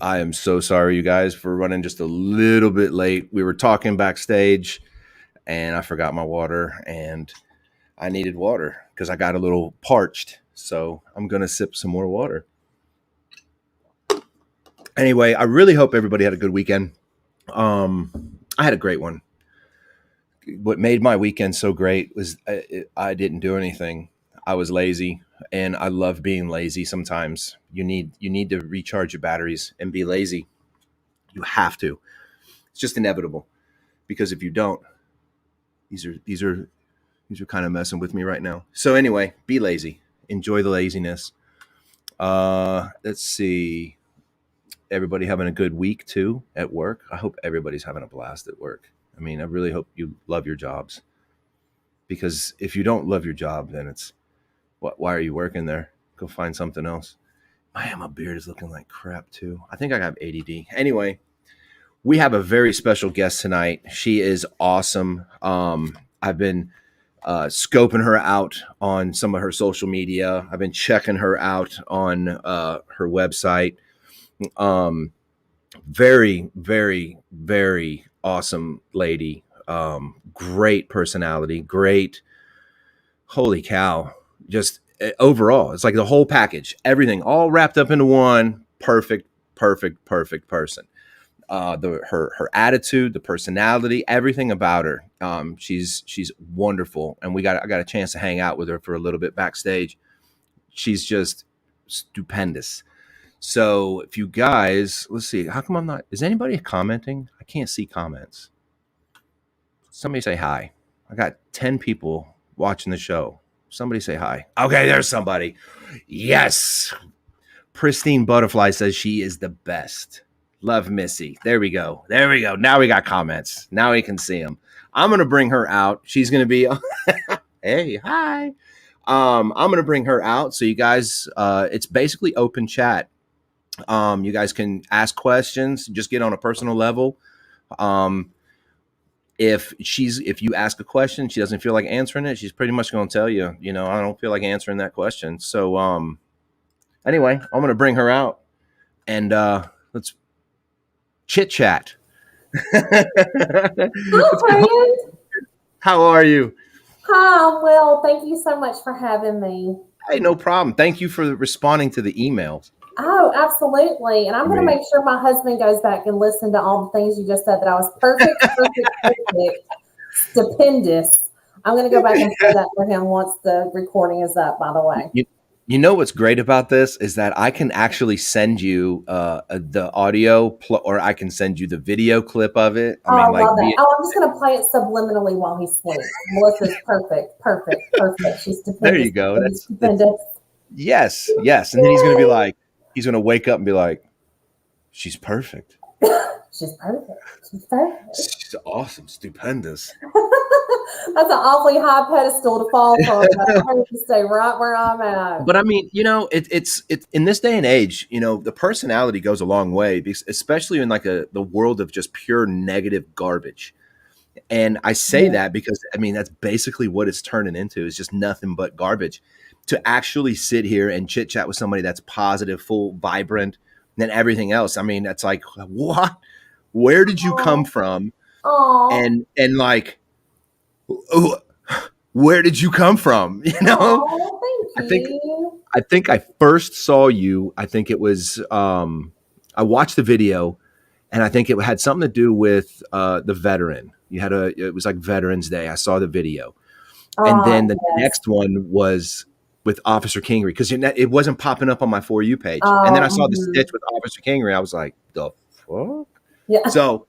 I am so sorry, you guys, for running just a little bit late. We were talking backstage, and I forgot my water, and I needed water because I got a little parched. So I'm going to sip some more water. Anyway, I really hope everybody had a good weekend. I had a great one. What made my weekend so great was I didn't do anything. I was lazy, and I love being lazy. Sometimes you need to recharge your batteries and be lazy. You have to. It's just inevitable, because if you don't, these are kind of messing with me right now. So anyway, be lazy. Enjoy the laziness. Let's see. Everybody having a good week too at work. I hope everybody's having a blast at work. I mean, I really hope you love your jobs, because if you don't love your job, then it's why are you working there? Go find something else. My beard is looking like crap too. I think I have ADD. Anyway, we have a very special guest tonight. She is awesome. I've been scoping her out on some of her social media. I've been checking her out on her website. Very, very, very awesome lady. Great personality. Great. Holy cow. Just overall, it's like the whole package, everything all wrapped up into one. Perfect person. Her attitude, the personality, everything about her. She's wonderful, and I got a chance to hang out with her for a little bit backstage. She's just stupendous. So if you guys, let's see, how come I'm not? Is anybody commenting? I can't see comments. Somebody say hi. I got 10 people watching the show. Somebody say hi. Okay, there's somebody. Yes. Pristine Butterfly says she is the best. Love Missy. There we go. Now we got comments. Now we can see them. I'm going to bring her out. She's going to be, hey, hi. I'm going to bring her out. So you guys, it's basically open chat. You guys can ask questions, just get on a personal level. If you ask a question, she doesn't feel like answering it, she's pretty much going to tell you, I don't feel like answering that question. So, anyway, I'm going to bring her out, and let's chit chat. Hi, friend. How are you? Hi, well, thank you so much for having me. Hey, no problem. Thank you for responding to the emails. Oh, absolutely. And I'm going to make sure my husband goes back and listen to all the things you just said, that I was perfect, stupendous. I'm going to go back and say that for him once the recording is up, by the way. You know what's great about this is that I can actually send you the audio, or I can send you the video clip of it. I love that. I'm just going to play it subliminally while he sleeps. Melissa's perfect. She's stupendous. There you go. That's stupendous. Yes. And then he's going to be like, he's going to wake up and be like, she's perfect. She's perfect. She's awesome. Stupendous. That's an awfully high pedestal to fall from. I have to stay right where I'm at. But I mean, it's in this day and age, the personality goes a long way, because especially in like the world of just pure negative garbage. And I say that because, I mean, that's basically what it's turning into, is just nothing but garbage. To actually sit here and chit chat with somebody that's positive, full, vibrant, and then everything else. I mean, that's like, what? Where did you come from? Aww. And like, where did you come from? Thank you. I think I first saw you. I think it was, I watched the video, and I think it had something to do with the veteran. It was like Veterans Day. I saw the video. And then the next one was with Officer Kingery, because it wasn't popping up on my For You page. And then I saw the stitch with Officer Kingery. I was like, the fuck? Yeah. So.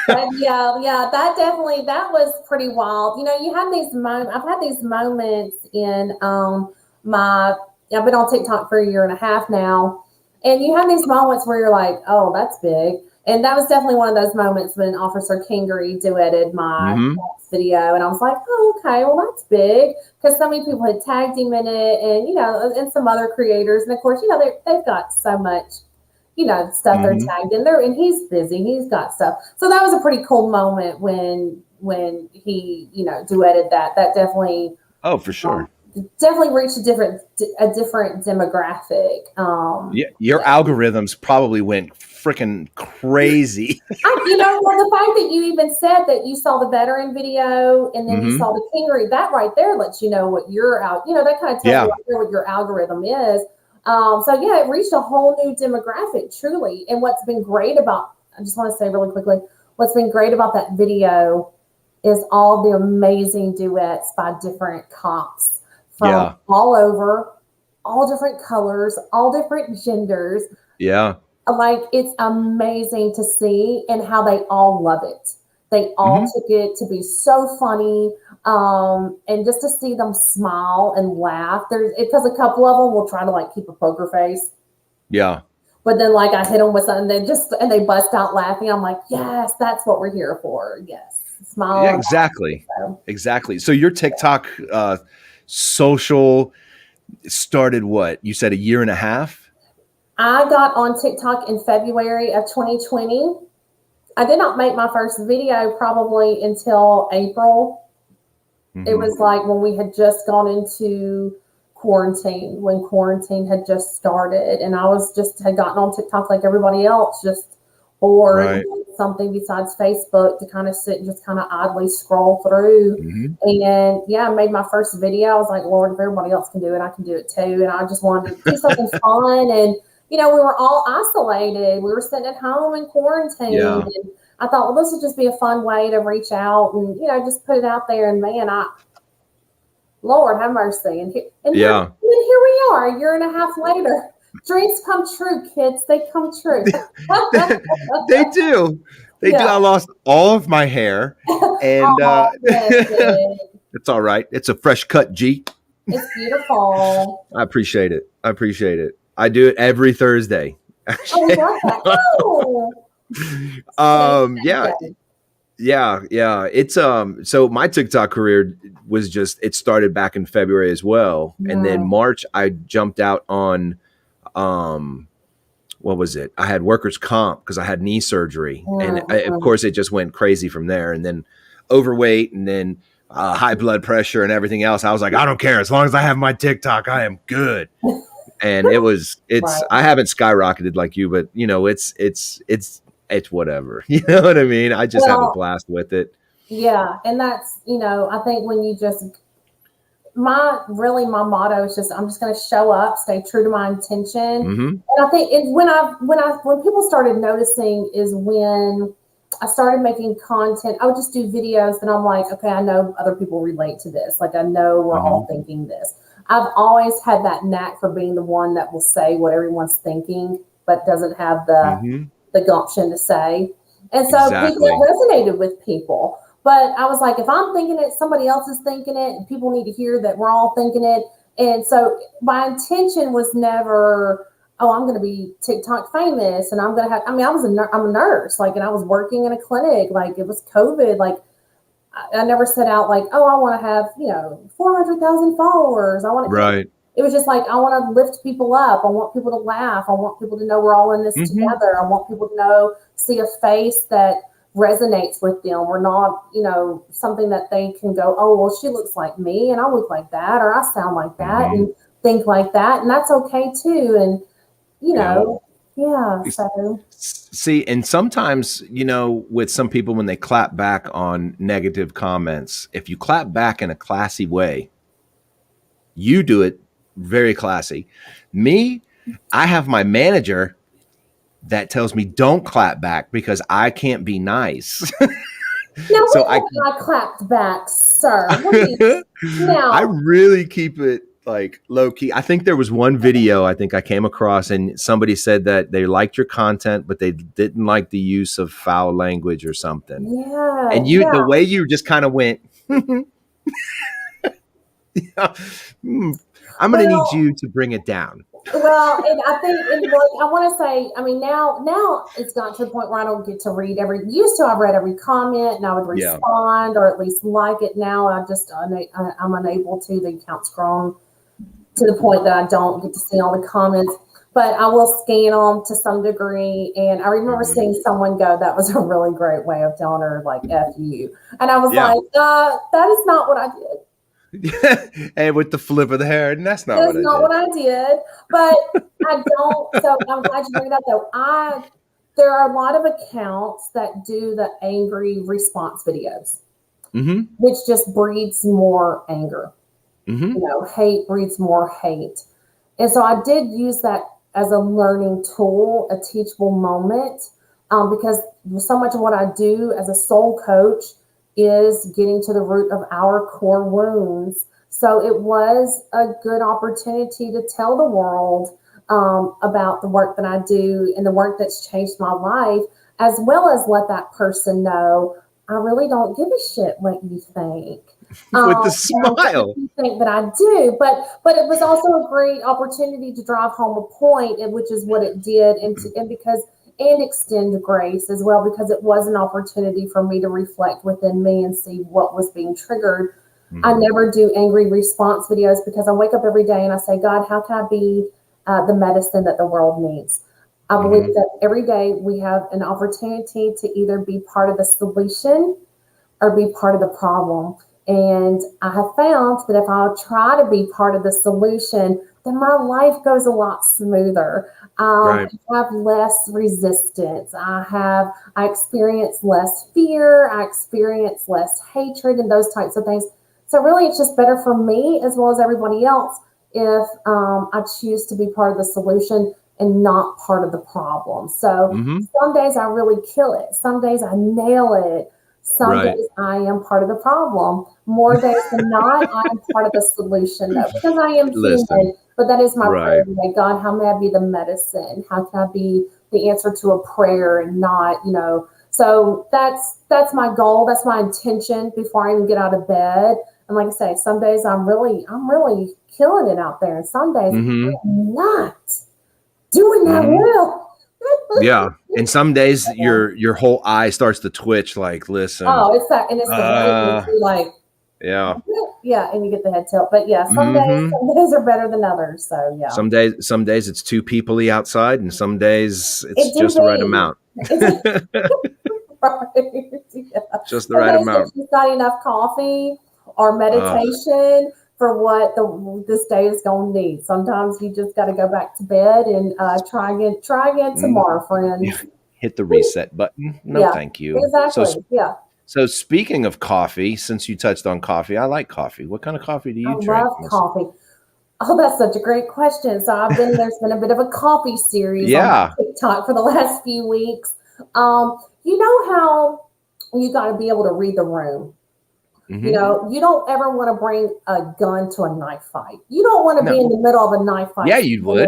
yeah, that was pretty wild. You have these moments. I've had these moments in I've been on TikTok for 1.5 years now. And you have these moments where you're like, oh, that's big. And that was definitely one of those moments when Officer Kingery duetted my Mm-hmm. video, and I was like, "Oh, okay, well that's big," because so many people had tagged him in it, and and some other creators, and of course, they've got so much, stuff they're Mm-hmm. tagged in there, and he's busy, he's got stuff. So that was a pretty cool moment when he, duetted that. That definitely Oh, for um, sure. definitely reached a different demographic. Yeah, your algorithms probably went freaking crazy. Well, the fact that you even said that you saw the veteran video and then you Mm-hmm. saw the Kingery, that right there lets you know what your out, that kind of tells you Yeah. right there what your algorithm is. So yeah, it reached a whole new demographic, truly. And what's been great about, I just want to say really quickly, what's been great about that video is all the amazing duets by different cops from Yeah. all over, all different colors, all different genders. Yeah. Like, it's amazing to see and how they all love it. They all Mm-hmm. took it to be so funny, and just to see them smile and laugh. There's because a couple of them will try to like keep a poker face, Yeah. but then like I hit them with something, they bust out laughing. I'm like, yes, that's what we're here for. Yes, smile Yeah, and laugh. exactly. So, Exactly. So your TikTok social started what? You said a year and a half? I got on TikTok in February of 2020. I did not make my first video probably until April. It Mm-hmm. was like when we had just gone into quarantine, when quarantine had just started, and I was just had gotten on TikTok like everybody else, just bored, Right. something besides Facebook to kind of sit and just kind of idly scroll through. Mm-hmm. And yeah, I made my first video. I was like, Lord, if everybody else can do it, I can do it too. And I just wanted to do something fun. And we were all isolated. We were sitting at home in quarantine. Yeah. And I thought, well, this would just be a fun way to reach out and, just put it out there. And man, Lord have mercy. And Yeah. then here we are, a year and a half later. Dreams come true, kids. They come true. They do. They do. I Yeah. lost all of my hair and Oh, bless it. it's all right. It's a fresh cut G. It's beautiful. I appreciate it. I appreciate it. I do it every Thursday. Oh, we love that. Oh, Yeah, Day. yeah. It's so my TikTok career was just it started back in February as well. And then Yeah. March I jumped out on um what was it? I had workers comp because I had knee surgery. And of Mm-mm. course it just went crazy from there. And then overweight and then high blood pressure and everything else. I was like, I don't care. As long as I have my TikTok, I am good. And Right. I haven't skyrocketed like you, but it's whatever. You know what I mean? I just have a Well, blast with it. yeah. And that's, I think when you just, my motto is just, I'm just going to show up, stay true to my intention. Hmm. And I think when people started noticing is when I started making content. I would just do videos and I'm like, okay, I know other people relate to this. Like, I know we're all Hmm. thinking this. I've always had that knack for being the one that will say what everyone's thinking, but doesn't have Hmm. the gumption to say. And so people, Exactly. it resonated with people. But I was like, if I'm thinking it, somebody else is thinking it, and people need to hear that we're all thinking it. And so my intention was never, oh, I'm going to be TikTok famous, and I'm going to have. I mean, I'm a nurse, like, and I was working in a clinic, like it was COVID, like I never set out like, oh, I want to have 400,000 followers. I want to. Right. It was just like I want to lift people up. I want people to laugh. I want people to know we're all in this Hmm. together. I want people to see a face that resonates with them. We're not, something that they can go, oh, well, she looks like me, and I look like that, or I sound like that, Hmm. and think like that, and that's okay too. And you Yeah. know, yeah. So See, and sometimes, with some people when they clap back on negative comments, if you clap back in a classy way, you do it very classy. Me, I have my manager that tells me don't clap back because I can't be nice. now, So when I clapped back, sir. What do you I now? really keep it like low key. I think there was one video I think I came across and somebody said that they liked your content, but they didn't like the use of foul language or something. Yeah, And the yeah. way you just kind of went, I'm going to need Well, you to bring it down. Well, and I think, and like, I want to say, I mean, now it's gotten to the point where I don't get to read used to, I've read every comment and I would Yeah. respond or at least like it. Now I'm unable to. The account's grown to the point that I don't get to see all the comments, but I will scan them to some degree. And I remember seeing someone go, that was a really great way of telling her, like, F you. And I was like, that is not what I did. And with the flip of the hair, and that's not what I did. But I don't. So I'm glad you bring it up, though. There are a lot of accounts that do the angry response videos, which just breeds more anger. You know, hate breeds more hate. And so I did use that as a learning tool, a teachable moment, because so much of what I do as a soul coach is getting to the root of our core wounds. So it was a good opportunity to tell the world about the work that I do and the work that's changed my life, as well as let that person know, I really don't give a shit what you think. With the smile. You think that I do, but it was also a great opportunity to drive home a point, which is what it did, and extend grace as well, because it was an opportunity for me to reflect within me and see what was being triggered. I never do angry response videos because I wake up every day and I say, God, how can I be the medicine that the world needs? I believe that every day we have an opportunity to either be part of the solution or be part of the problem. And I have found that if I try to be part of the solution, then my life goes a lot smoother. I have less resistance. I experience less fear. I experience less hatred and those types of things. So really, it's just better for me as well as everybody else if I choose to be part of the solution and not part of the problem. So some days I really kill it. Some days I nail it. Some days I am part of the problem. More days than not, I am part of the solution, though, because I am human. But that is my prayer today. God, how may I be the medicine? How can I be the answer to a prayer and not, So that's my goal. That's my intention before I even get out of bed. And like I say, some days I'm really killing it out there, and some days I'm not doing that well. Yeah, and some days your whole eye starts to twitch. Like, listen. Oh, it's that, and it's the like. Yeah, and you get the head tilt. But yeah, some days are better than others. So yeah, some days it's too peoply outside, and some days it's just the right amount. Just the right amount. It's not enough coffee or meditation for what this day is going to need. Sometimes you just got to go back to bed and try again tomorrow, friends. Hit the reset button. No, thank you. Exactly. So speaking of coffee, since you touched on coffee, I like coffee. What kind of coffee do you drink? I love coffee. Oh, that's such a great question. So there's been a bit of a coffee series on TikTok for the last few weeks. You know how you got to be able to read the room. You don't ever want to bring a gun to a knife fight. You don't want to be in the middle of a knife fight. Yeah, you would.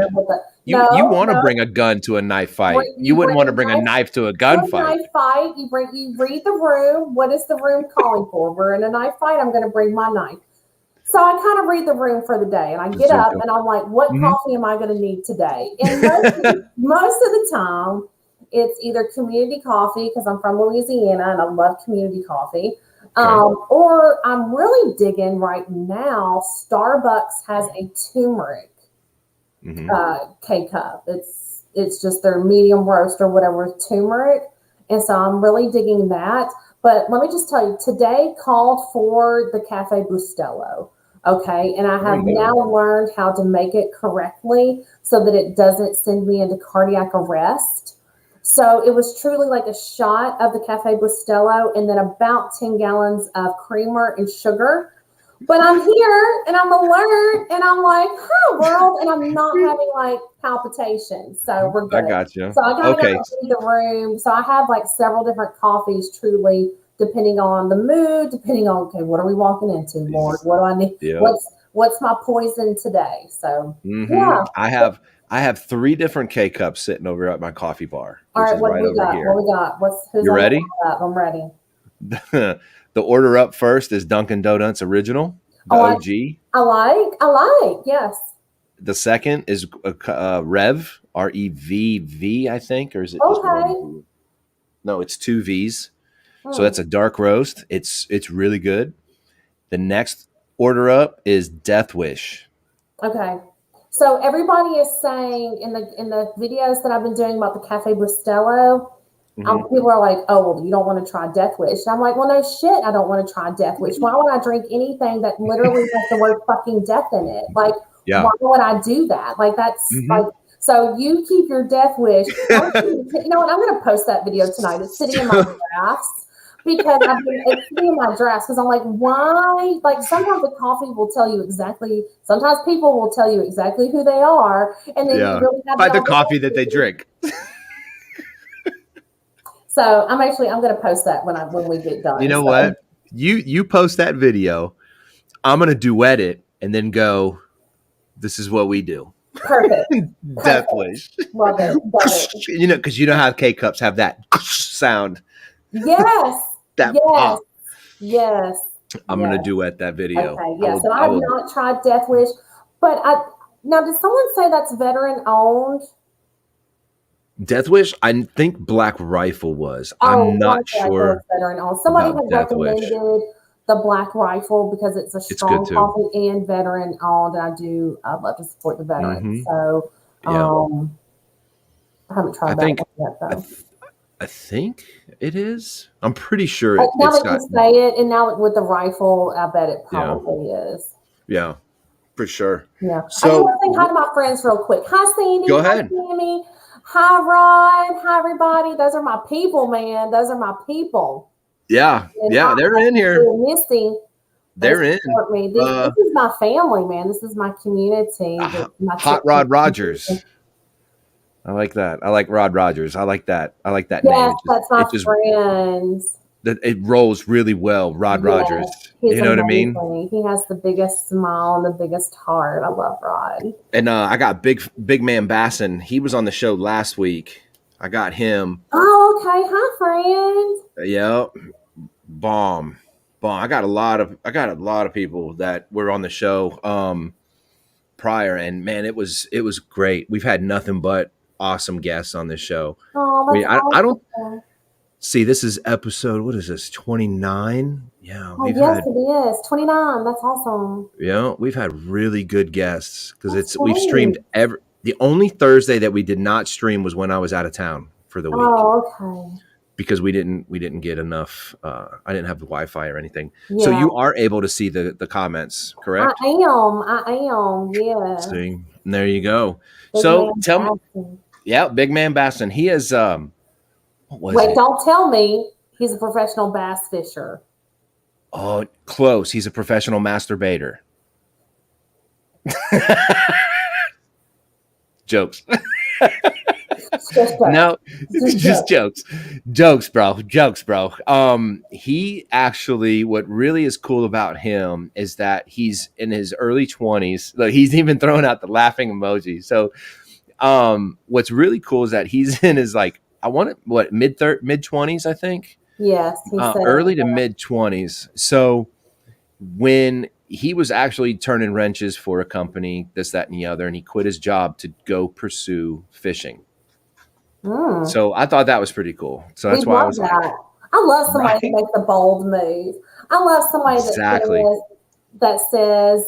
You want to bring a gun to a knife fight. You wouldn't want to bring a knife to a gun fight. Knife fight. You read the room. What is the room calling for? We're in a knife fight. I'm going to bring my knife. So I kind of read the room for the day, and I get up and I'm like, what coffee am I going to need today? And most of the time, it's either community coffee, because I'm from Louisiana and I love community coffee. Or I'm really digging right now. Starbucks has a turmeric K-cup. It's just their medium roast or whatever turmeric. And so I'm really digging that. But let me just tell you, today called for the Cafe Bustelo. Okay. And I have now learned how to make it correctly so that it doesn't send me into cardiac arrest. So it was truly like a shot of the Cafe Bustelo and then about 10 gallons of creamer and sugar. But I'm here and I'm alert and I'm like, world, and I'm not having like palpitations. So we're good. I got you. So I got to read the room. So I have like several different coffees, truly, depending on the mood, depending on, what are we walking into, Lord? What do I need? Yeah. What's my poison today? So I have 3 different K-cups sitting over at my coffee bar. All right, what do we got? Here. What we got? You ready? I'm ready. The order up first is Dunkin' Donuts Original, the OG. I like, yes. The second is Rev, REVV, I think, or is it just Okay. one V? No, it's two V's. So Hmm. that's a dark roast. It's really good. The next order up is Death Wish. Okay. So everybody is saying in the videos that I've been doing about the Cafe Bustelo, Mm-hmm. people are like, "Oh, well, you don't want to try Death Wish." And I'm like, "Well, no shit, I don't want to try Death Wish. Why would I drink anything that literally has the word fucking death in it? Like, Yeah. why would I do that? Like, that's Mm-hmm. like." So you keep your Death Wish. You know what? I'm going to post that video tonight. It's sitting in my drafts because it's sitting in my drafts because I'm like, why? Like sometimes the coffee will tell you exactly. Sometimes people will tell you exactly who they are, and then you really have By the no coffee that they drink. So I'm going to post that when we get done. You know So. what? You post that video. I'm gonna duet it and then go. This is what we do. Perfect. Death Perfect. Wish. Love it. Love it. You know, because you know how K cups have that sound. Yes. That Yes. pop. Yes. I'm Yes. gonna duet that video. Okay. Yeah. So I have not tried Death Wish, but now did someone say that's veteran owned? Death Wish. I think Black Rifle was. I'm not sure. Veteran owned. Somebody About had Death Wish. recommended the Black Rifle because it's a good strong too. coffee and veteran owned. And I'd love to support the veterans. So I haven't tried that one yet though. I think it is. I'm pretty sure now that you say it, and now with the rifle, I bet it probably is. Yeah, for sure. Yeah. So I want to say hi to my friends real quick. Hi, Sandy. Go ahead. Hi, Sammy. Hi, Rod. Hi, everybody. Those are my people, man. Those are my people. Yeah. And they're in here. Missy. They're in. Me. This is my family, man. This is my community. Hot Rod Rogers. I like that. I like Rod Rogers. I like that. Yes, name. That's my friends. It rolls really well. Rod Rogers. You know amazing. what I mean? He has the biggest smile and the biggest heart. I love Rod. And I got big man Basson. He was on the show last week. I got him. Oh, okay. Hi, friend. Yeah. Bomb. I got a lot of people that were on the show prior, and man, it was great. We've had nothing but awesome guests on this show. Oh, that's awesome. I don't see. This is episode. What is this? 29. Yeah. It is 29. That's awesome. Yeah, we've had really good guests because we've streamed the only Thursday that we did not stream was when I was out of town for the week. Oh, okay. Because we didn't get enough. I didn't have the Wi-Fi or anything. Yeah. So you are able to see the comments, correct? I am. Yeah. See, and there you go. So tell me, Big Man Basson. He is. Wait, don't tell me he's a professional bass fisher. Oh, close. He's a professional masturbator. Jokes. No, just jokes, bro. He actually, what really is cool about him is that he's in his early 20s. Look, he's even throwing out the laughing emoji. So, what's really cool is that he's in his mid 20s, I think. Yes, early to mid 20s. So when he was actually turning wrenches for a company, this, that, and the other, and he quit his job to go pursue fishing. So I thought that was pretty cool. So that's why I was I love somebody who makes a bold move. I love somebody that says,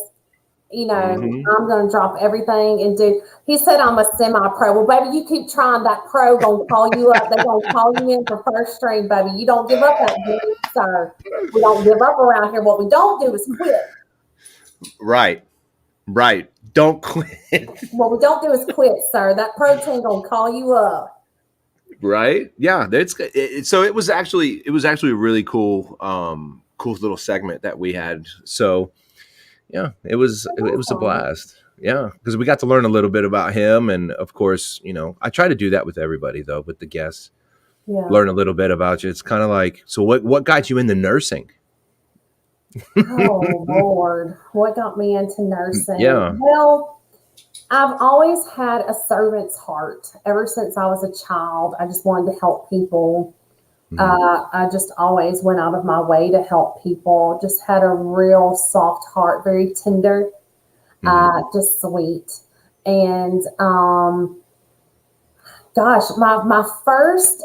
I'm going to drop everything and do. He said I'm a semi-pro. Well, baby, you keep trying. That pro going to call you up. They're going to call you in for first string, baby. You don't give up that game, sir. We don't give up around here. What we don't do is quit. Right. Don't quit. What we don't do is quit, sir. That pro team going to call you up. Right. Yeah. So it was actually a really cool little segment that we had. So yeah, it was a blast. Yeah, because we got to learn a little bit about him, and of course, I try to do that with everybody though, with the guests. Yeah. Learn a little bit about you. It's kind of like, so what got you into nursing? Oh Lord, what got me into nursing? Yeah. Well, I've always had a servant's heart. Ever since I was a child, I just wanted to help people. I just always went out of my way to help people. Just had a real soft heart, very tender, just sweet. And gosh, my first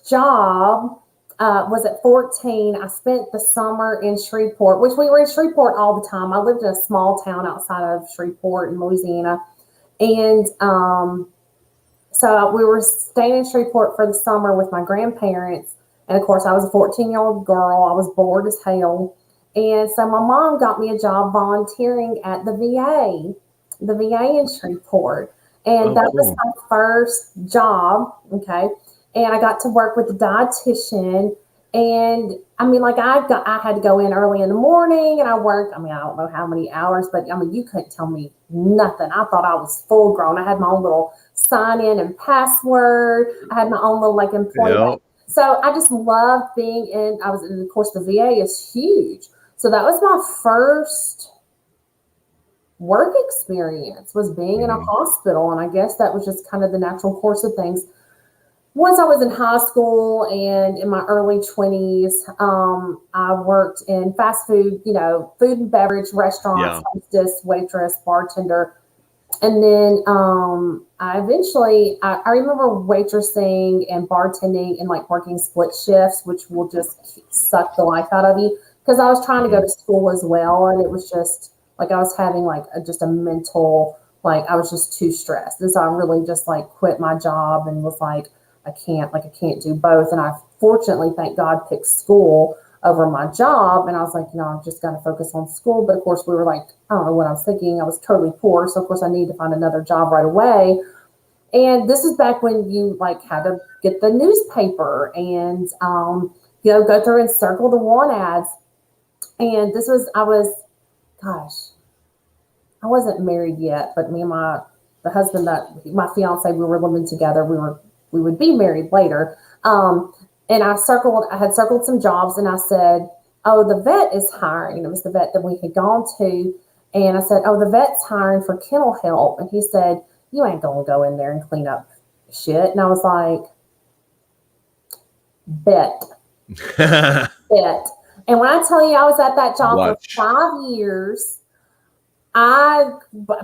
job was at 14. I spent the summer in Shreveport, which we were in Shreveport all the time. I lived in a small town outside of Shreveport in Louisiana. And so we were staying in Shreveport for the summer with my grandparents. And of course, I was a 14-year-old girl. I was bored as hell. And so my mom got me a job volunteering at the VA in Shreveport. And that was my first job. Okay. And I got to work with the dietitian. And I mean, like I had to go in early in the morning and I worked, I mean, I don't know how many hours, but I mean, you couldn't tell me nothing. I thought I was full grown. I had my own little sign in and password. I had my own little like employee. Yep. So I just loved being in, and of course the VA is huge. So that was my first work experience, was being in a hospital. And I guess that was just kind of the natural course of things. Once I was in high school and in my early 20s, I worked in fast food, food and beverage restaurants, hostess, waitress, bartender. And then I remember waitressing and bartending and like working split shifts, which will just suck the life out of you, because I was trying to go to school as well. And it was just like I was having like just a mental, like I was just too stressed. And so I really just like quit my job and was like, I can't do both. And I fortunately, thank God, picked school over my job. And I was like, I'm just going to focus on school. But of course we were like, I don't know what I was thinking. I was totally poor. So of course I needed to find another job right away. And this is back when you like had to get the newspaper and, go through and circle the want ads. And I wasn't married yet, but me and the husband my fiance, we were living together. We would be married later. And I had circled some jobs and I said, oh, the vet is hiring. It was the vet that we had gone to. And I said, oh, the vet's hiring for kennel help. And he said, you ain't going to go in there and clean up shit. And I was like, bet. Bet. And when I tell you I was at that job for 5 years, I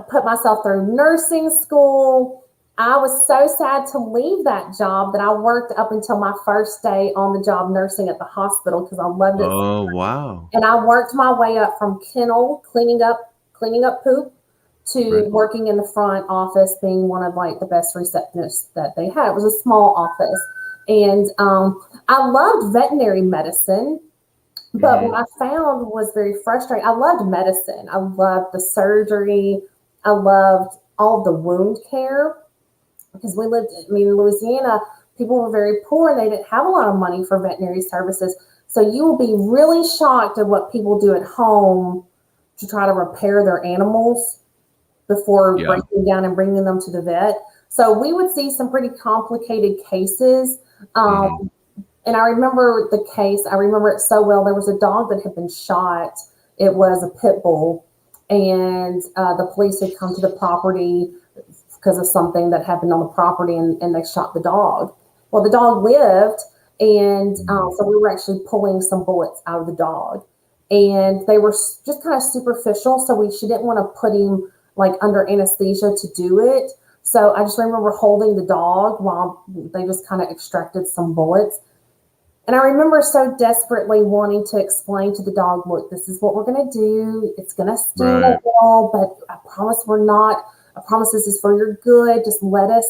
put myself through nursing school. I was so sad to leave that job that I worked up until my first day on the job nursing at the hospital because I loved it. Oh, wow. And I worked my way up from kennel, cleaning up poop, to working in the front office, being one of like the best receptionists that they had. It was a small office. And I loved veterinary medicine. But what I found was very frustrating. I loved medicine. I loved the surgery. I loved all of the wound care. Because in Louisiana, people were very poor and they didn't have a lot of money for veterinary services. So you will be really shocked at what people do at home to try to repair their animals before breaking down and bringing them to the vet. So we would see some pretty complicated cases. And I remember the case. I remember it so well. There was a dog that had been shot. It was a pit bull. And the police had come to the property because of something that happened on the property, and they shot the dog. Well, the dog lived, and so we were actually pulling some bullets out of the dog. And they were just kind of superficial, so she didn't want to put him like under anesthesia to do it. So I just remember holding the dog while they just kind of extracted some bullets. And I remember so desperately wanting to explain to the dog, look, this is what we're going to do. It's going to sting a little, but I promise I promise this is for your good. Just let us,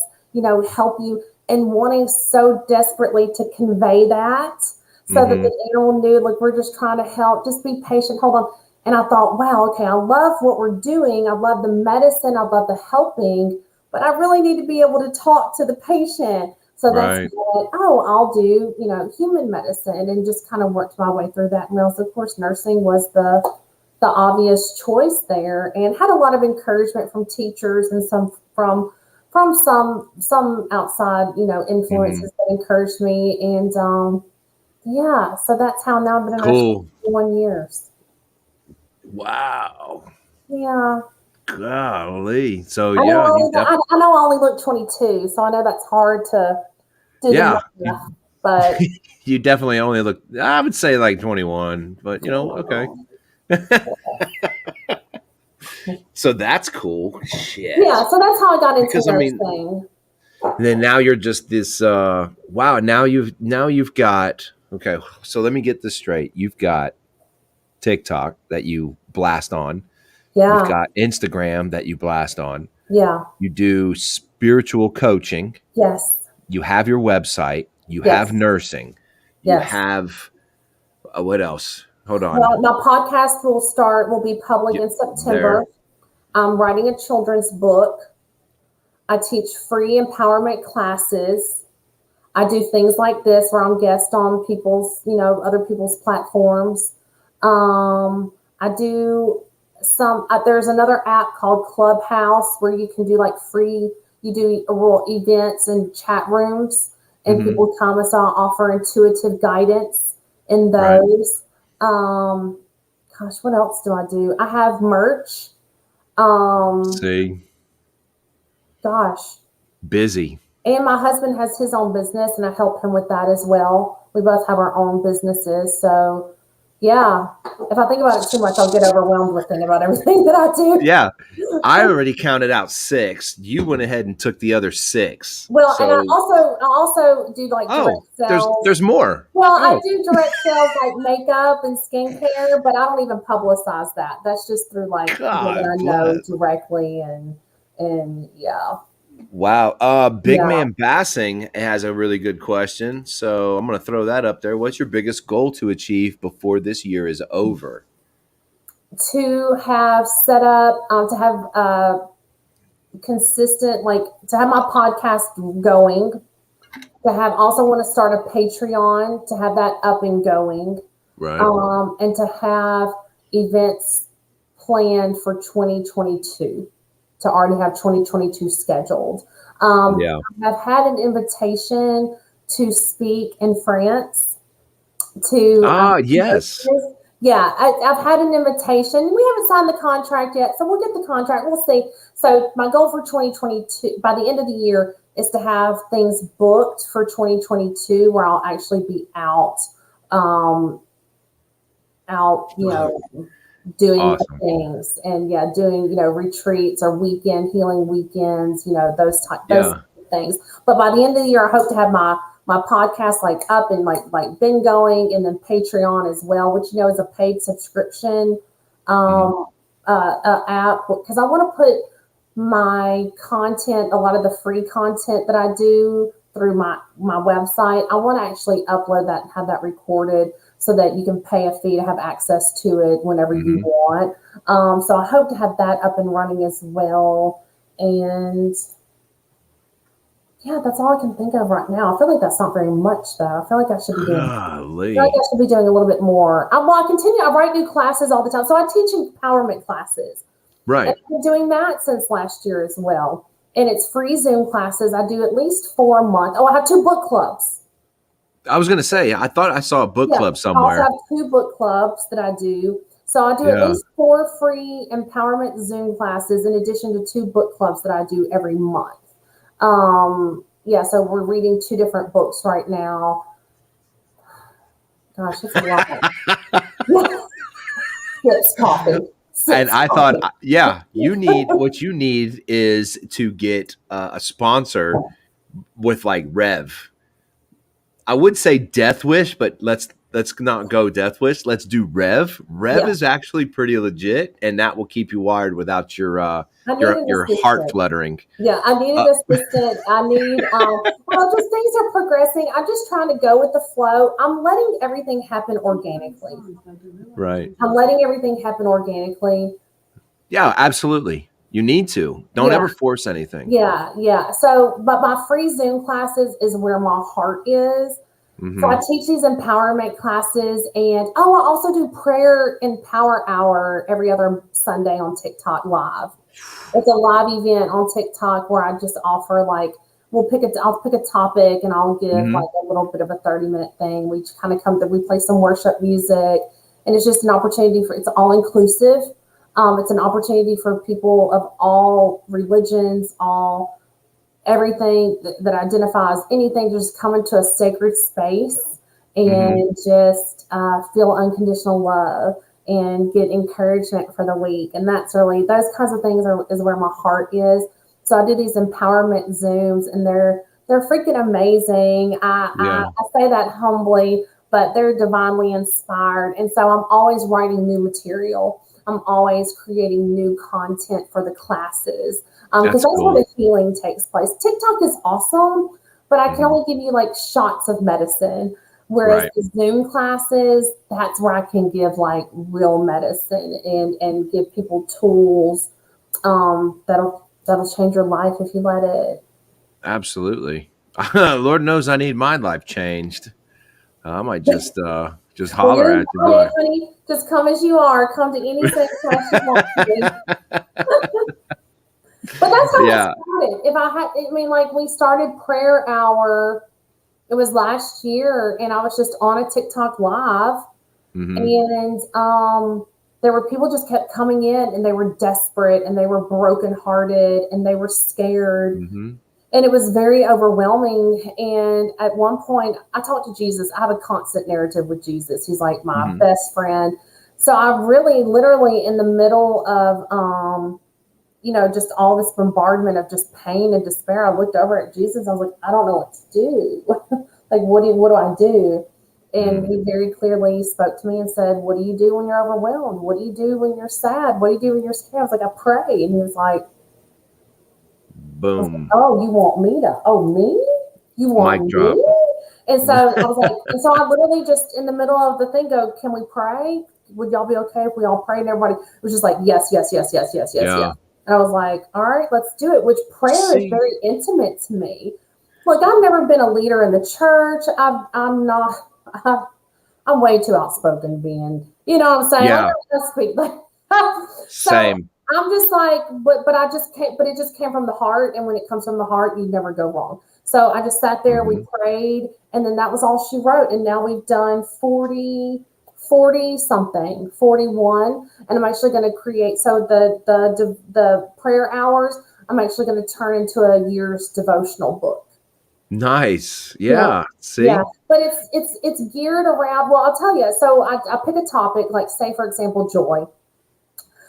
help you. And wanting so desperately to convey that so that the animal knew, like, we're just trying to help. Just be patient. Hold on. And I thought, wow, okay, I love what we're doing. I love the medicine. I love the helping. But I really need to be able to talk to the patient. So that's what, I'll do, human medicine, and just kind of worked my way through that. And also, of course, nursing was the obvious choice there, and had a lot of encouragement from teachers and some from some outside, influences that encouraged me. And so that's how now I've been a nurse for 21 years. Wow. Yeah. Golly. So I know I only look 22, so I know that's hard to do. But you definitely only look, I would say, like 21, but okay. So that's cool. Shit. Yeah, so that's how I got into Because I mean, nursing. then now you're just this wow, now you've got, okay, so let me get this straight. You've got TikTok that you blast on. You've Yeah, got Instagram that you blast on. yeah, You do spiritual coaching. yes, You have your website. You have yes, nursing. You yes. have what else? Hold on. Well, my podcast will be public in September. There. I'm writing a children's book. I teach free empowerment classes. I do things like this where I'm guest on other people's platforms. I do there's another app called Clubhouse where you can do like free, you do rural events and chat rooms and Mm-hmm. people come. So I offer intuitive guidance in Right. those. Gosh, what else do I do? I have merch. Um, See, gosh, busy. and my husband has his own business, and I help him with that as well. We both have our own businesses. So, yeah, if I think about it too much, I'll get overwhelmed with thinking about everything that I do. Yeah. I already counted out 6. You went ahead and took the other 6. Well, and So, I also do like direct sales. there's more. Well, I Oh, do direct sales like makeup and skincare, but I don't even publicize that. That's just through like people that God I know bless. directly and yeah. Wow. Big Yeah. Man Bassing has a really good question. So I'm going to throw that up there. What's your biggest goal to achieve before this year is over? To have set up, to have consistent, like to have my podcast going, to have also want to start a Patreon, to have that up and going, Right. and to have events planned for 2022, to already have 2022 scheduled. Yeah. I've had an invitation to speak in France to Yes. yeah, I've had an invitation. We haven't signed the contract yet, so we'll get the contract. We'll see. So my goal for 2022, by the end of the year, is to have things booked for 2022 where I'll actually be out, doing Awesome. things and doing retreats or weekend healing weekends, those Yeah. things. But by the end of the year, I hope to have my podcast like up and like been going, and then Patreon as well, which is a paid subscription app, because I want to put my content, a lot of the free content that I do through my website. I want to actually upload that and have that recorded so that you can pay a fee to have access to it whenever you want. So I hope to have that up and running as well. And yeah, that's all I can think of right now. I feel like that's not very much, though. I feel like I should be doing. Golly. I feel like I should be doing a little bit more. I continue. I write new classes all the time, so I teach empowerment classes. Right. And I've been doing that since last year as well. And it's free Zoom classes. I do at least 4 a month. Oh, I have 2 book clubs. I was going to say, I thought I saw a book club I somewhere. also have 2 book clubs that I do. So I do at least 4 free empowerment Zoom classes in addition to 2 book clubs that I do every month. So we're reading 2 different books right now. Gosh, it's a lot. It's coffee. And I thought, what you need is to get a sponsor with like Rev. I would say Death Wish, but let's not go Death Wish. Let's do Rev. Rev is actually pretty legit, and that will keep you wired without your heart fluttering. Yeah, I need an assistant. I need just things are progressing. I'm just trying to go with the flow. I'm letting everything happen organically. Right. I'm letting everything happen organically. Yeah, absolutely. You need to. Don't ever force anything. Yeah. So, but my free Zoom classes is where my heart is. Mm-hmm. So I teach these empowerment classes, and I also do prayer and power hour every other Sunday on TikTok live. It's a live event on TikTok where I just offer I'll pick a topic and I'll give like a little bit of a 30-minute thing. We kind of we play some worship music, and it's just an opportunity it's all inclusive. It's an opportunity for people of all religions, everything that identifies anything, to just come into a sacred space and just feel unconditional love and get encouragement for the week. And that's really, those kinds of things is where my heart is. So I do these empowerment Zooms, and they're freaking amazing. I say that humbly, but they're divinely inspired. And so I'm always writing new material. I'm always creating new content for the classes, because that's where the healing takes place. TikTok is awesome, but I can only give you like shots of medicine. Whereas the Zoom classes, that's where I can give like real medicine and give people tools that'll change your life if you let it. Absolutely. Lord knows I need my life changed. I might just holler at you. Honey. Just come as you are. Come to any class you want to. But that's how it started. We started prayer hour. It was last year, and I was just on a TikTok live, and there were people just kept coming in, and they were desperate, and they were brokenhearted, and they were scared, and it was very overwhelming. And at one point, I talked to Jesus. I have a constant narrative with Jesus. He's like my best friend. So I really, literally, in the middle of just all this bombardment of just pain and despair, I looked over at Jesus. I was like, I don't know what to do. Like, what do I do? And he very clearly spoke to me and said, what do you do when you're overwhelmed? What do you do when you're sad? What do you do when you're scared? I was like, I pray. And he was like, boom. Like, oh, you want me to? Oh, me? You want Mic drop. Me? And so I was like, and so I literally just in the middle of the thing go, can we pray? Would y'all be okay if we all prayed? And everybody was just like, yes, yes, yes, yes, yes, yes, yes. And I was like, all right, let's do it. Which prayer is very intimate to me. Look, I've never been a leader in the church. I'm way too outspoken being, you know what I'm saying? Yeah. I don't speak like Same. I'm just like, but I just can't, but it just came from the heart. And when it comes from the heart, you never go wrong. So I just sat there, we prayed, and then that was all she wrote. And now we've done 40 something, 41. And I'm actually going to create, so the prayer hours, I'm actually going to turn into a year's devotional book. Nice. Yeah. See? Yeah. But it's geared around, well, I'll tell you. So I pick a topic, like say, for example, joy.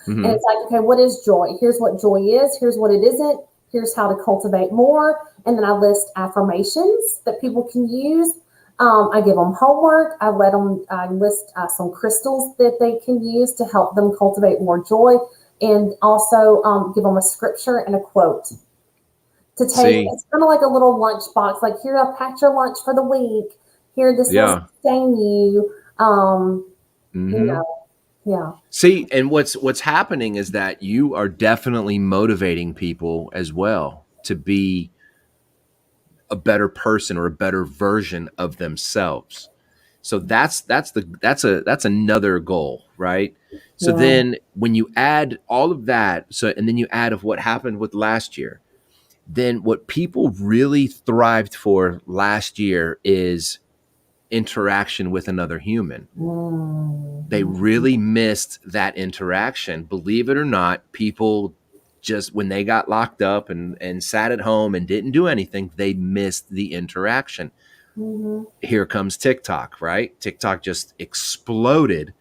And it's like, okay, what is joy? Here's what joy is. Here's what it isn't. Here's how to cultivate more. And then I list affirmations that people can use. I give them homework. I list some crystals that they can use to help them cultivate more joy. And also give them a scripture and a quote to take. It's kind of like a little lunch box. Like, here, I'll pack your lunch for the week. Here, this will sustain you. You know. Yeah. See, and what's happening is that you are definitely motivating people as well to be a better person or a better version of themselves. So that's another goal, right? So then when you add all of that, and then you add of what happened with last year, then what people really thrived for last year is interaction with another human. They really missed that interaction. Believe it or not, people just, when they got locked up and sat at home and didn't do anything, they missed the interaction. Here comes TikTok, right? TikTok just exploded.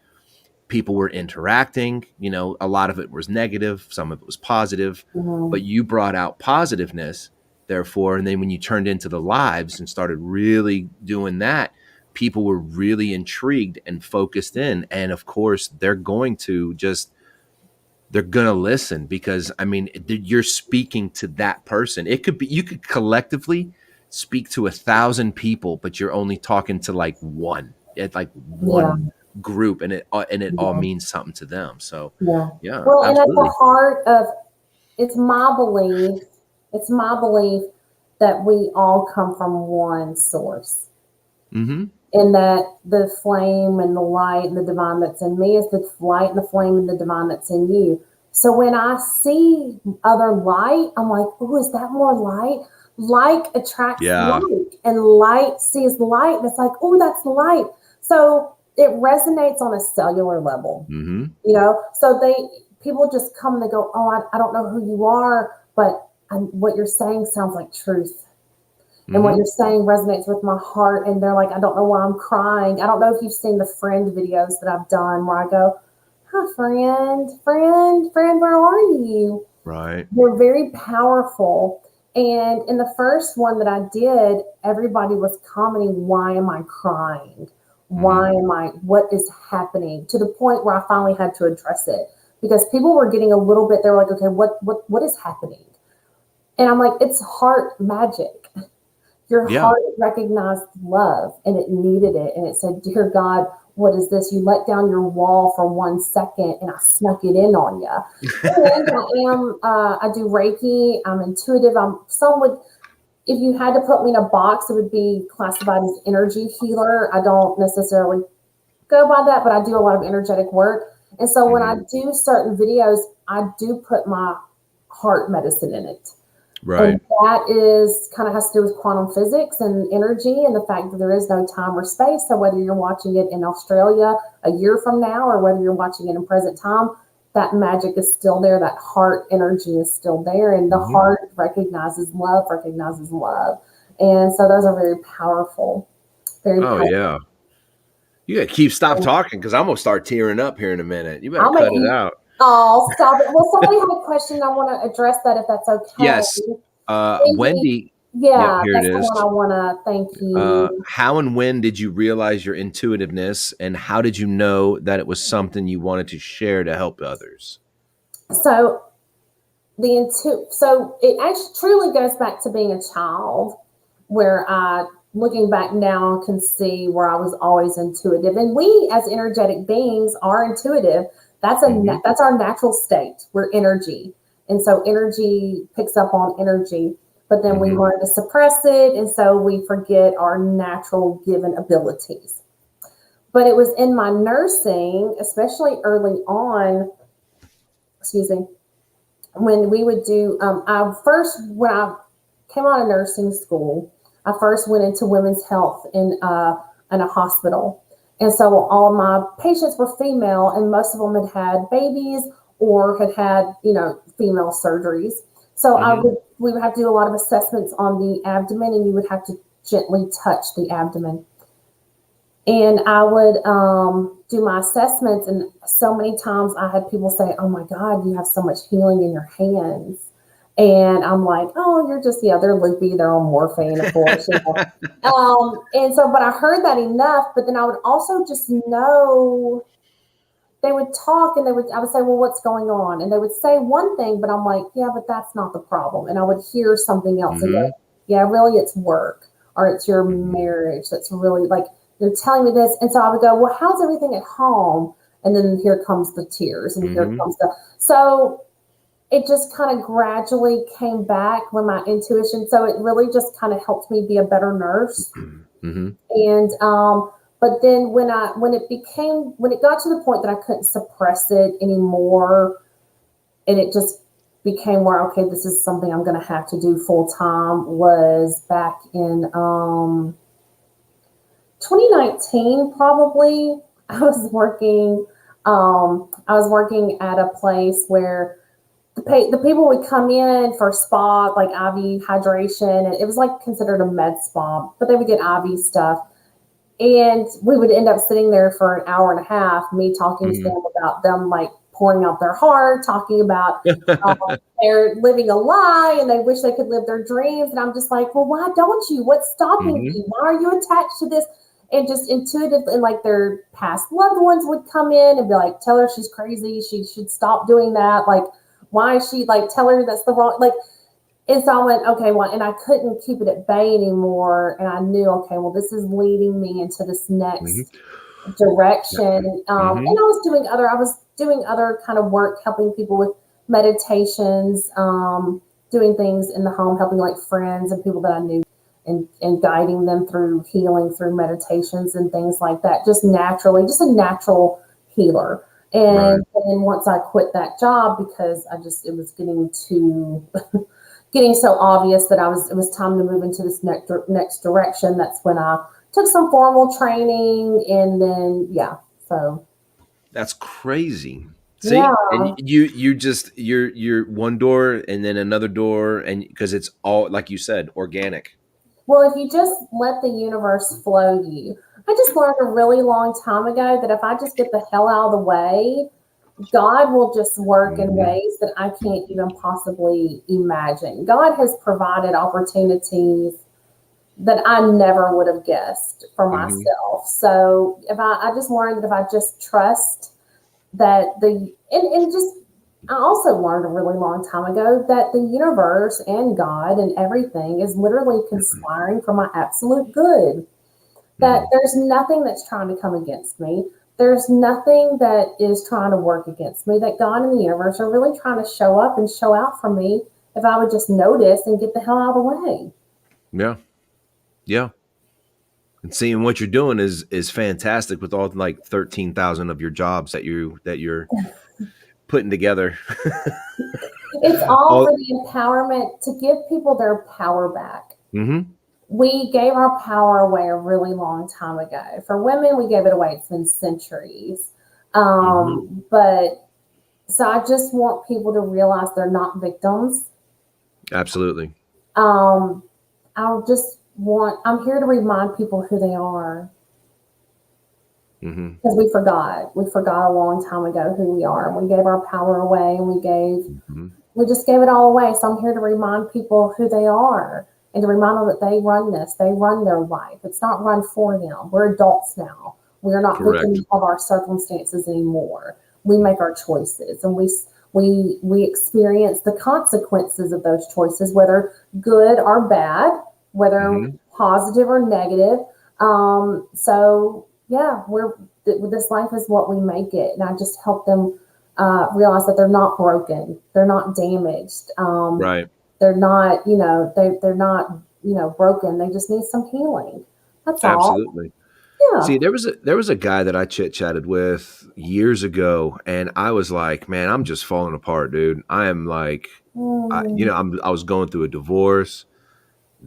People were interacting, a lot of it was negative, some of it was positive, but you brought out positiveness, therefore, and then when you turned into the lives and started really doing that, people were really intrigued and focused in. And of course, they're going to listen because, you're speaking to that person. It could be, you could collectively speak to 1,000 people, but you're only talking to like one group, and it all means something to them. So well, absolutely. And at the heart of it's my belief that we all come from one source. And that the flame and the light and the divine that's in me is the light and the flame and the divine that's in you. So when I see other light, I'm like, oh, is that more light? Light attracts light, and light sees light, and it's like, oh, that's light. So it resonates on a cellular level, So people just come and they go, oh, I don't know who you are, but what you're saying sounds like truth. And what you're saying resonates with my heart. And they're like, I don't know why I'm crying. I don't know if you've seen the friend videos that I've done where I go, Hi, friend, where are you? Right. They're very powerful. And in the first one that I did, everybody was commenting, why am I crying? Hmm. What is happening? To the point where I finally had to address it because people were getting a little bit, they were like, okay, what is happening? And I'm like, it's heart magic. Your Yeah. heart recognized love and it needed it. And it said, dear God, what is this? You let down your wall for 1 second and I snuck it in on you. And I do Reiki. I'm intuitive. If you had to put me in a box, it would be classified as energy healer. I don't necessarily go by that, but I do a lot of energetic work. And so when I Hmm. do certain videos, I do put my heart medicine in it. Right. And that is kind of has to do with quantum physics and energy and the fact that there is no time or space. So whether you're watching it in Australia a year from now or whether you're watching it in present time, that magic is still there. That heart energy is still there. And the Hmm. heart recognizes love, recognizes love. And so those are very powerful, very Oh powerful. yeah. You gotta stop talking because I'm gonna start tearing up here in a minute. You better I'll make cut it you, out. oh, stop it. Well, somebody had a question. I want to address that if that's okay. Yes. Wendy, Wendy. Yep, yeah, here it that's the one is. I want to thank you. How and when did you realize your intuitiveness, and how did you know that it was something you wanted to share to help others? So so it actually truly goes back to being a child, where I, looking back now, can see where I was always intuitive, and we as energetic beings are intuitive. Hmm. That's our natural state. We're energy, and so energy picks up on energy. But then we Hmm. learn to suppress it, and so we forget our natural given abilities. But it was in my nursing, especially early on, excuse me, when we would do, when I came out of nursing school, I first went into women's health in a hospital. And so all my patients were female, and most of them had had babies or had had, female surgeries. So Hmm. we would have to do a lot of assessments on the abdomen, and you would have to gently touch the abdomen. And I would do my assessments, and so many times I had people say, "Oh my God, you have so much healing in your hands." And I'm like, "Oh, you're just, yeah, they're loopy, they're on morphine, of course, you know." And so, but I heard that enough. But then I would also just know they would talk, and I would say, "Well, what's going on?" And they would say one thing, but I'm like, "Yeah, but that's not the problem." And I would hear something else and go, Hmm. "Yeah, really, it's work or it's your Hmm. marriage. That's really like you're telling me this." And so I would go, "Well, how's everything at home?" And then here comes the tears, and here Hmm. comes the so it just kind of gradually came back when my intuition. So it really just kind of helped me be a better nurse. Hmm. And but then when it got to the point that I couldn't suppress it anymore, and it just became where, okay, this is something I'm going to have to do full time, was back in 2019 probably. I was working at a place where the people would come in for spa, like IV hydration, and it was like considered a med spa, but they would get IV stuff. And we would end up sitting there for an hour and a half, me talking to Hmm. them about them like pouring out their heart, talking about um, they're living a lie and they wish they could live their dreams. And I'm just like, well, why don't you? What's stopping Hmm. you? Why are you attached to this? And just intuitive, and like their past loved ones would come in and be like, tell her she's crazy. She should stop doing that. Like, why is she like, tell her that's the wrong, like, and so I went, okay, well, and I couldn't keep it at bay anymore. And I knew, okay, well, this is leading me into this Hmm. next direction. And Hmm. I was doing other kind of work, helping people with meditations, doing things in the home, helping like friends and people that I knew, and guiding them through healing through meditations and things like that, just naturally, just a natural healer. Right. And then once I quit that job because it was getting too getting so obvious that it was time to move into this next direction. That's when I took some formal training, and then yeah, so That's crazy. yeah. See, and you're one door and then another door, and because it's all like you said, organic. Well, if you just let the universe flow you, I just learned a really long time ago that if I just get the hell out of the way, God will just work in Mm-hmm. ways that I can't even possibly imagine. God has provided opportunities that I never would have guessed for Mm-hmm. myself. So if I just learned that if I just trust that and just, I also learned a really long time ago that the universe and God and everything is literally conspiring for my absolute good. That Mm-hmm. there's nothing that's trying to come against me. There's nothing that is trying to work against me. That God and the universe are really trying to show up and show out for me if I would just notice and get the hell out of the way. Yeah. Yeah. And seeing what you're doing is fantastic with all like 13,000 of your jobs that you're putting together. It's all All for the empowerment to give people their power back. mm-hmm. We gave our power away a really long time ago. For women, we gave it away. It's been centuries. Mm-hmm. But so I just want people to realize they're not victims. Absolutely. Um, I'm here to remind people who they are Mm-hmm. because we forgot. We forgot a long time ago who we are. We gave our power away and Mm-hmm. we just gave it all away. So I'm here to remind people who they are and to remind them that they run this, they run their life. It's not run for them. We're adults now. We're not Correct. victims of our circumstances anymore. We make our choices and we experience the consequences of those choices, whether good or bad, whether Mm-hmm. positive or negative. So yeah, this life is what we make it, and I just help them realize that they're not broken, they're not damaged, Right. they're not, they're not, broken. They just need some healing. That's all. Absolutely. Yeah. See, there was a guy that I chit chatted with years ago, and I was like, man, I'm just falling apart, dude. I am like, Mm, I was going through a divorce.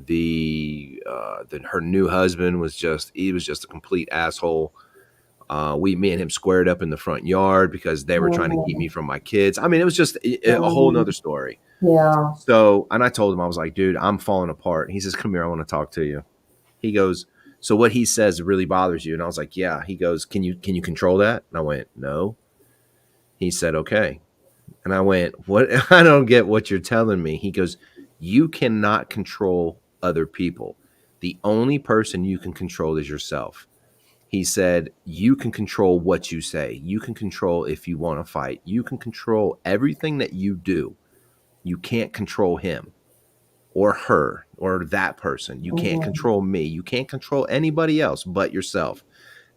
Her new husband he was just a complete asshole. Me and him squared up in the front yard because they were trying to keep mm, me from my kids. I mean, it was just a whole nother mm. story. Yeah. So, and I told him, I was like, dude, I'm falling apart. He says, come here, I want to talk to you. He goes, so what he says really bothers you? And I was like, yeah. He goes, can you control that? And I went, no. He said, okay. And I went, what? I don't get what you're telling me. He goes, you cannot control other people. The only person you can control is yourself. He said, you can control what you say. You can control if you want to fight. You can control everything that you do. You can't control him or her or that person. You can't Mm. control me. You can't control anybody else but yourself.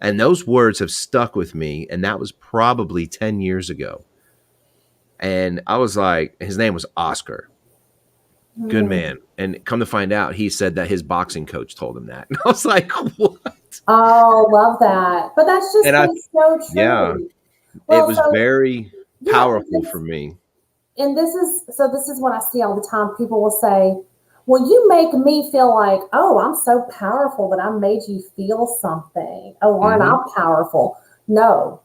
And those words have stuck with me. And that was probably 10 years ago. And I was like, his name was Oscar. Good Mm. man. And come to find out, he said that his boxing coach told him that. And I was like, what? Oh, love that. But that's just And been so yeah, true. it Well, was so very yeah, powerful for me. and this is what I see all the time. People will say, well, you make me feel like, oh, I'm so powerful that I made you feel something. Oh, aren't I Hmm. powerful? No,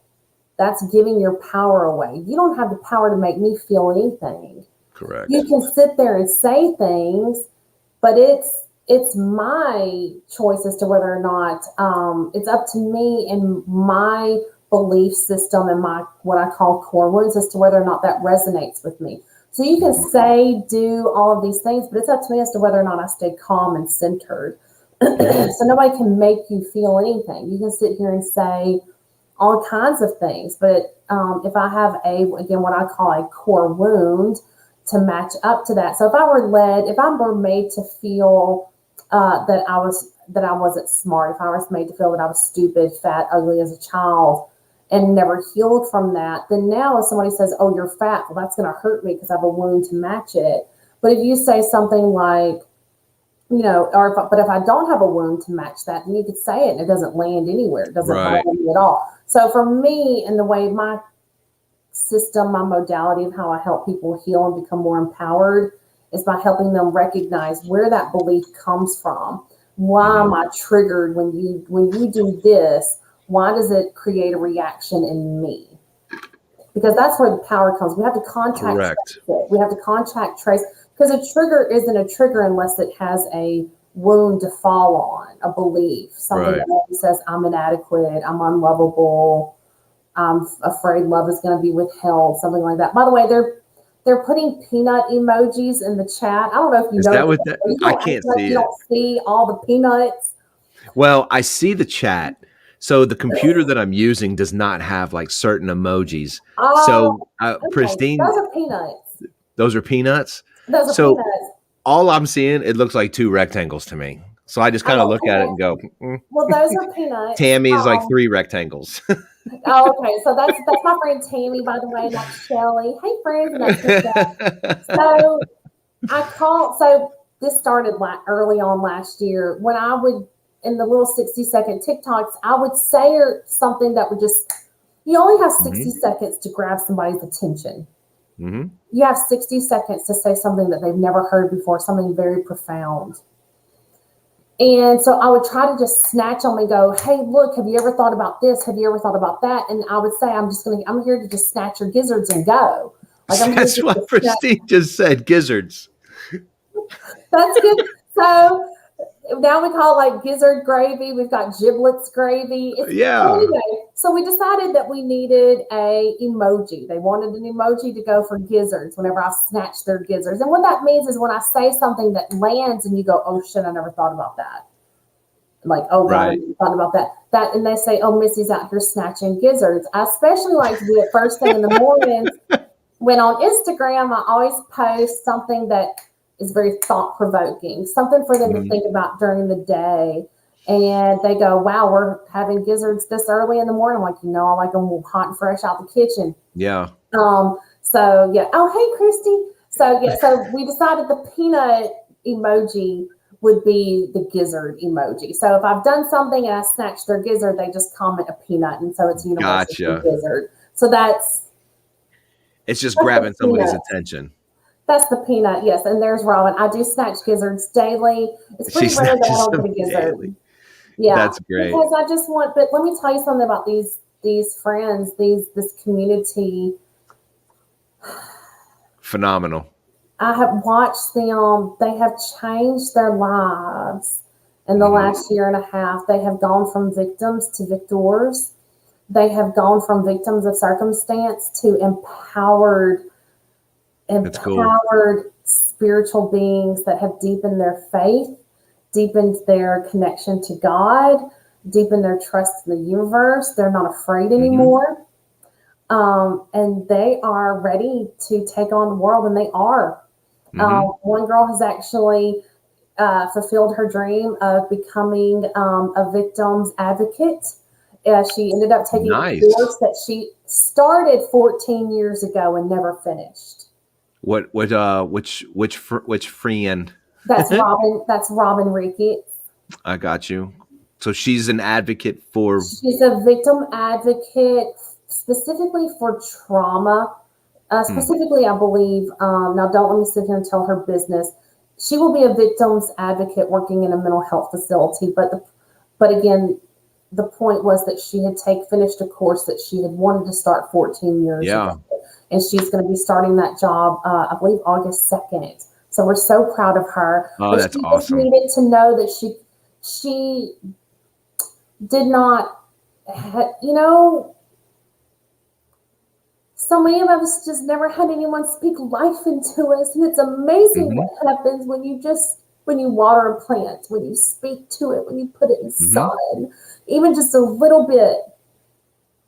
that's giving your power away. You don't have the power to make me feel anything. You Correct. can sit there and say things, but it's my choice as to whether or not, it's up to me and my belief system and my what I call core wounds as to whether or not that resonates with me. So you can Hmm. say, do all of these things, but it's up to me as to whether or not I stay calm and centered. Hmm. So nobody can make you feel anything. You can sit here and say all kinds of things, but if I have again what I call a core wound to match up to that. So if I were made to feel that I wasn't smart, if I was made to feel that I was stupid, fat, ugly as a child, and never healed from that, then now if somebody says, "Oh, you're fat," well, that's going to hurt me because I have a wound to match it. But if you say something like, but if I don't have a wound to match that, then you could say it and it doesn't land anywhere. It doesn't Right. bother me at all. So for me, and the way my system, my modality of how I help people heal and become more empowered is by helping them recognize where that belief comes from. Why Hmm. am I triggered when you do this? Why does it create a reaction in me? Because that's where the power comes. We have to contact Correct. trace it. We have to contact trace because a trigger isn't a trigger unless it has a wound to fall on, a belief, something Right. that says I'm inadequate, I'm unlovable, I'm afraid love is going to be withheld, something like that. By the way, they're putting peanut emojis in the chat. I don't know if you Is know that this, what that? but you I don't act can't like see you it. don't see all the peanuts. Well, I see the chat. So the computer that I'm using does not have like certain emojis. Oh, So okay. Pristine, Those are peanuts. those are peanuts. Those are So peanuts. all I'm seeing, it looks like 2 rectangles to me. So I just kind of Oh, look at it and go, well, those are peanuts. Tammy's like 3 rectangles. Oh, okay. So that's my friend Tammy, by the way, and that's Shelly. Hey, friends, and that's Michelle. So I called. So this started early on last year when I would in the little 60-second TikToks, I would say or something that would just. You only have 60 seconds to grab somebody's attention. Mm-hmm. You have 60 seconds to say something that they've never heard before, something very profound. And so I would try to just snatch them and go, hey, look, have you ever thought about this? Have you ever thought about that? And I would say, I'm here to just snatch your gizzards and go. Like I'm here That's what Pristine just said, gizzards. That's good. So now we call it like gizzard gravy. We've got giblets gravy. Yeah. Anyway, so we decided that we needed a emoji. They wanted an emoji to go for gizzards whenever I snatch their gizzards. And what that means is when I say something that lands and you go, oh shit, I never thought about that. Like, oh God, I never thought about that. And they say, oh, Missy's out here snatching gizzards. I especially like to do it first thing in the morning. When on Instagram, I always post something that is very thought-provoking, something for them to think about during the day. And they go, wow, we're having gizzards this early in the morning. I'm like, I like them hot and fresh out the kitchen. Yeah. So, yeah. Oh, hey, Christy. So, yeah, so we decided the peanut emoji would be the gizzard emoji. So if I've done something and I snatch their gizzard, they just comment a peanut. And so it's universal gizzard. So it's just grabbing somebody's attention. That's the peanut, yes. And there's Robin. I do snatch gizzards daily. It's pretty rare that I don't get a gizzard. Daily. Yeah, that's great. Because I just want. But let me tell you something about these friends, this community. Phenomenal. I have watched them. They have changed their lives in the last year and a half. They have gone from victims to victors. They have gone from victims of circumstance to empowered spiritual beings that have deepened their faith, deepened their connection to God, deepened their trust in the universe. They're not afraid anymore. And they are ready to take on the world, and they are. One girl has actually fulfilled her dream of becoming a victim's advocate. She ended up taking a course that she started 14 years ago and never finished. Which friend? That's Robin. That's Robin Ricketts. I got you. So she's an advocate for. She's a victim advocate specifically for trauma. Specifically, I believe. Now, don't let me sit here and tell her business. She will be a victim's advocate working in a mental health facility. But again, the point was that she had finished a course that she had wanted to start 14 years ago. And she's going to be starting that job, I believe, August 2nd. So we're so proud of her. Oh, that's awesome. Just needed to know that she did not, so many of us just never had anyone speak life into us. And it's amazing what happens when you water a plant, when you speak to it, when you put it in sun, even just a little bit.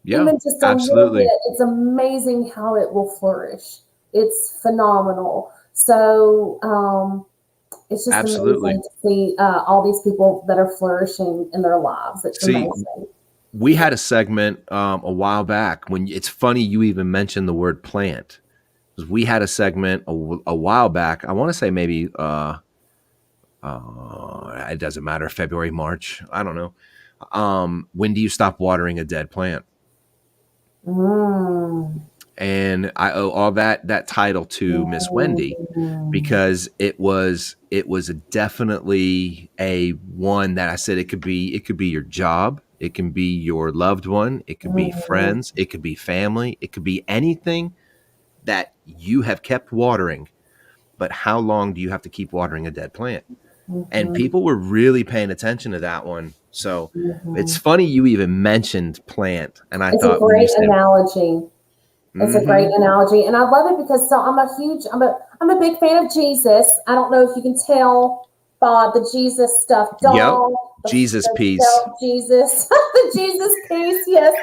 Yeah, even just a little bit, it's amazing how it will flourish. It's phenomenal. So it's just amazing to see all these people that are flourishing in their lives. It's amazing. We had a segment a while back when it's funny you even mentioned the word plant. We had a segment a while back. I want to say maybe it doesn't matter, February, March. I don't know. When do you stop watering a dead plant? And I owe all that title to Miss Wendy, because it was definitely a one that I said it could be your job, it can be your loved one, it could be friends, it could be family, it could be anything that you have kept watering. But how long do you have to keep watering a dead plant? And people were really paying attention to that one. So it's Mhm. funny you even mentioned plant, and I It's a thought when you great said, analogy. It's a great mm-hmm, analogy, and I love it because I'm a big fan of Jesus. I don't know if you can tell by the Jesus stuffed yep, doll, Jesus the piece. felt Jesus, the Jesus piece. Yes,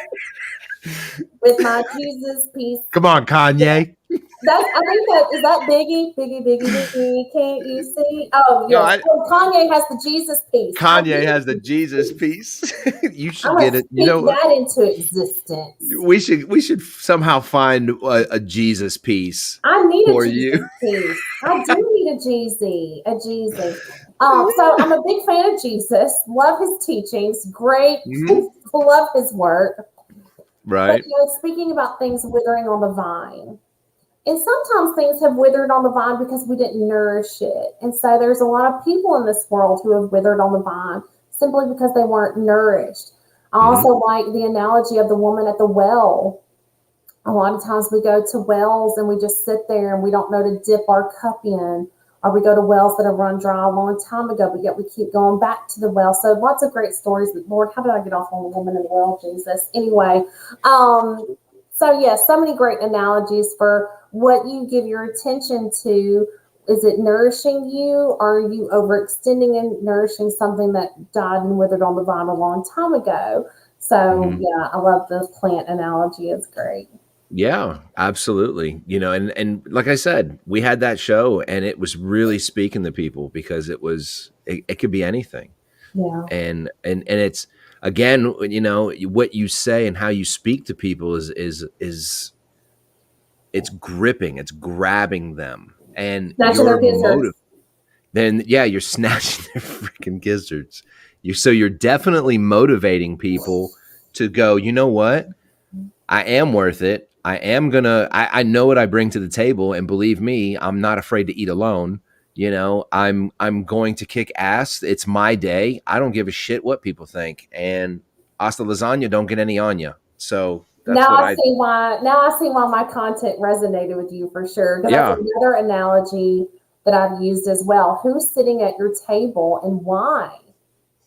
with my Jesus piece. Come on, Kanye. That's I think that is that Biggie, Biggie, Biggie, Biggie. Can't you see? Oh No, yes. Oh, Kanye has the Jesus piece. I Kanye need has the the Jesus Jesus piece. piece. You I'm should gonna get it. You speak know what? that into existence. We should somehow find a Jesus piece I need a for Jesus you. piece. I do need a Jeezy, a Jeezy. So I'm a big fan of Jesus. Love his teachings. Great. Mhm. Love his work. But Right. speaking about things withering on the vine, and sometimes things have withered on the vine because we didn't nourish it. And so there's a lot of people in this world who have withered on the vine simply because they weren't nourished. I Hmm. also like the analogy of the woman at the well. A lot of times we go to wells and we just sit there and we don't know to dip our cup in, or we go to wells that have run dry a long time ago, but yet we keep going back to the well. So lots of great stories. But Lord, how did I get off on the woman in the well, Jesus? Anyway, so yes, so many great analogies for what you give your attention to. Is it nourishing you? Or are you overextending and nourishing something that died and withered on the vine a long time ago? So Hmm. yeah, I love the plant analogy. It's great. Yeah, absolutely. And like I said, we had that show, and it was really speaking to people because it could be anything. Yeah. And it's, again, what you say and how you speak to people is it's gripping, it's grabbing them, and Snatching their gizzards. then yeah, you're snatching their freaking gizzards. You're definitely motivating people to go, you know what? I am worth it. I know what I bring to the table, and believe me, I'm not afraid to eat alone. I'm going to kick ass. It's my day. I don't give a shit what people think. And hasta lasagna don't get any on you. So that's Now what I I see why. Now I see why my content resonated with you for sure. Because that's yeah, another analogy that I've used as well. Who's sitting at your table and why?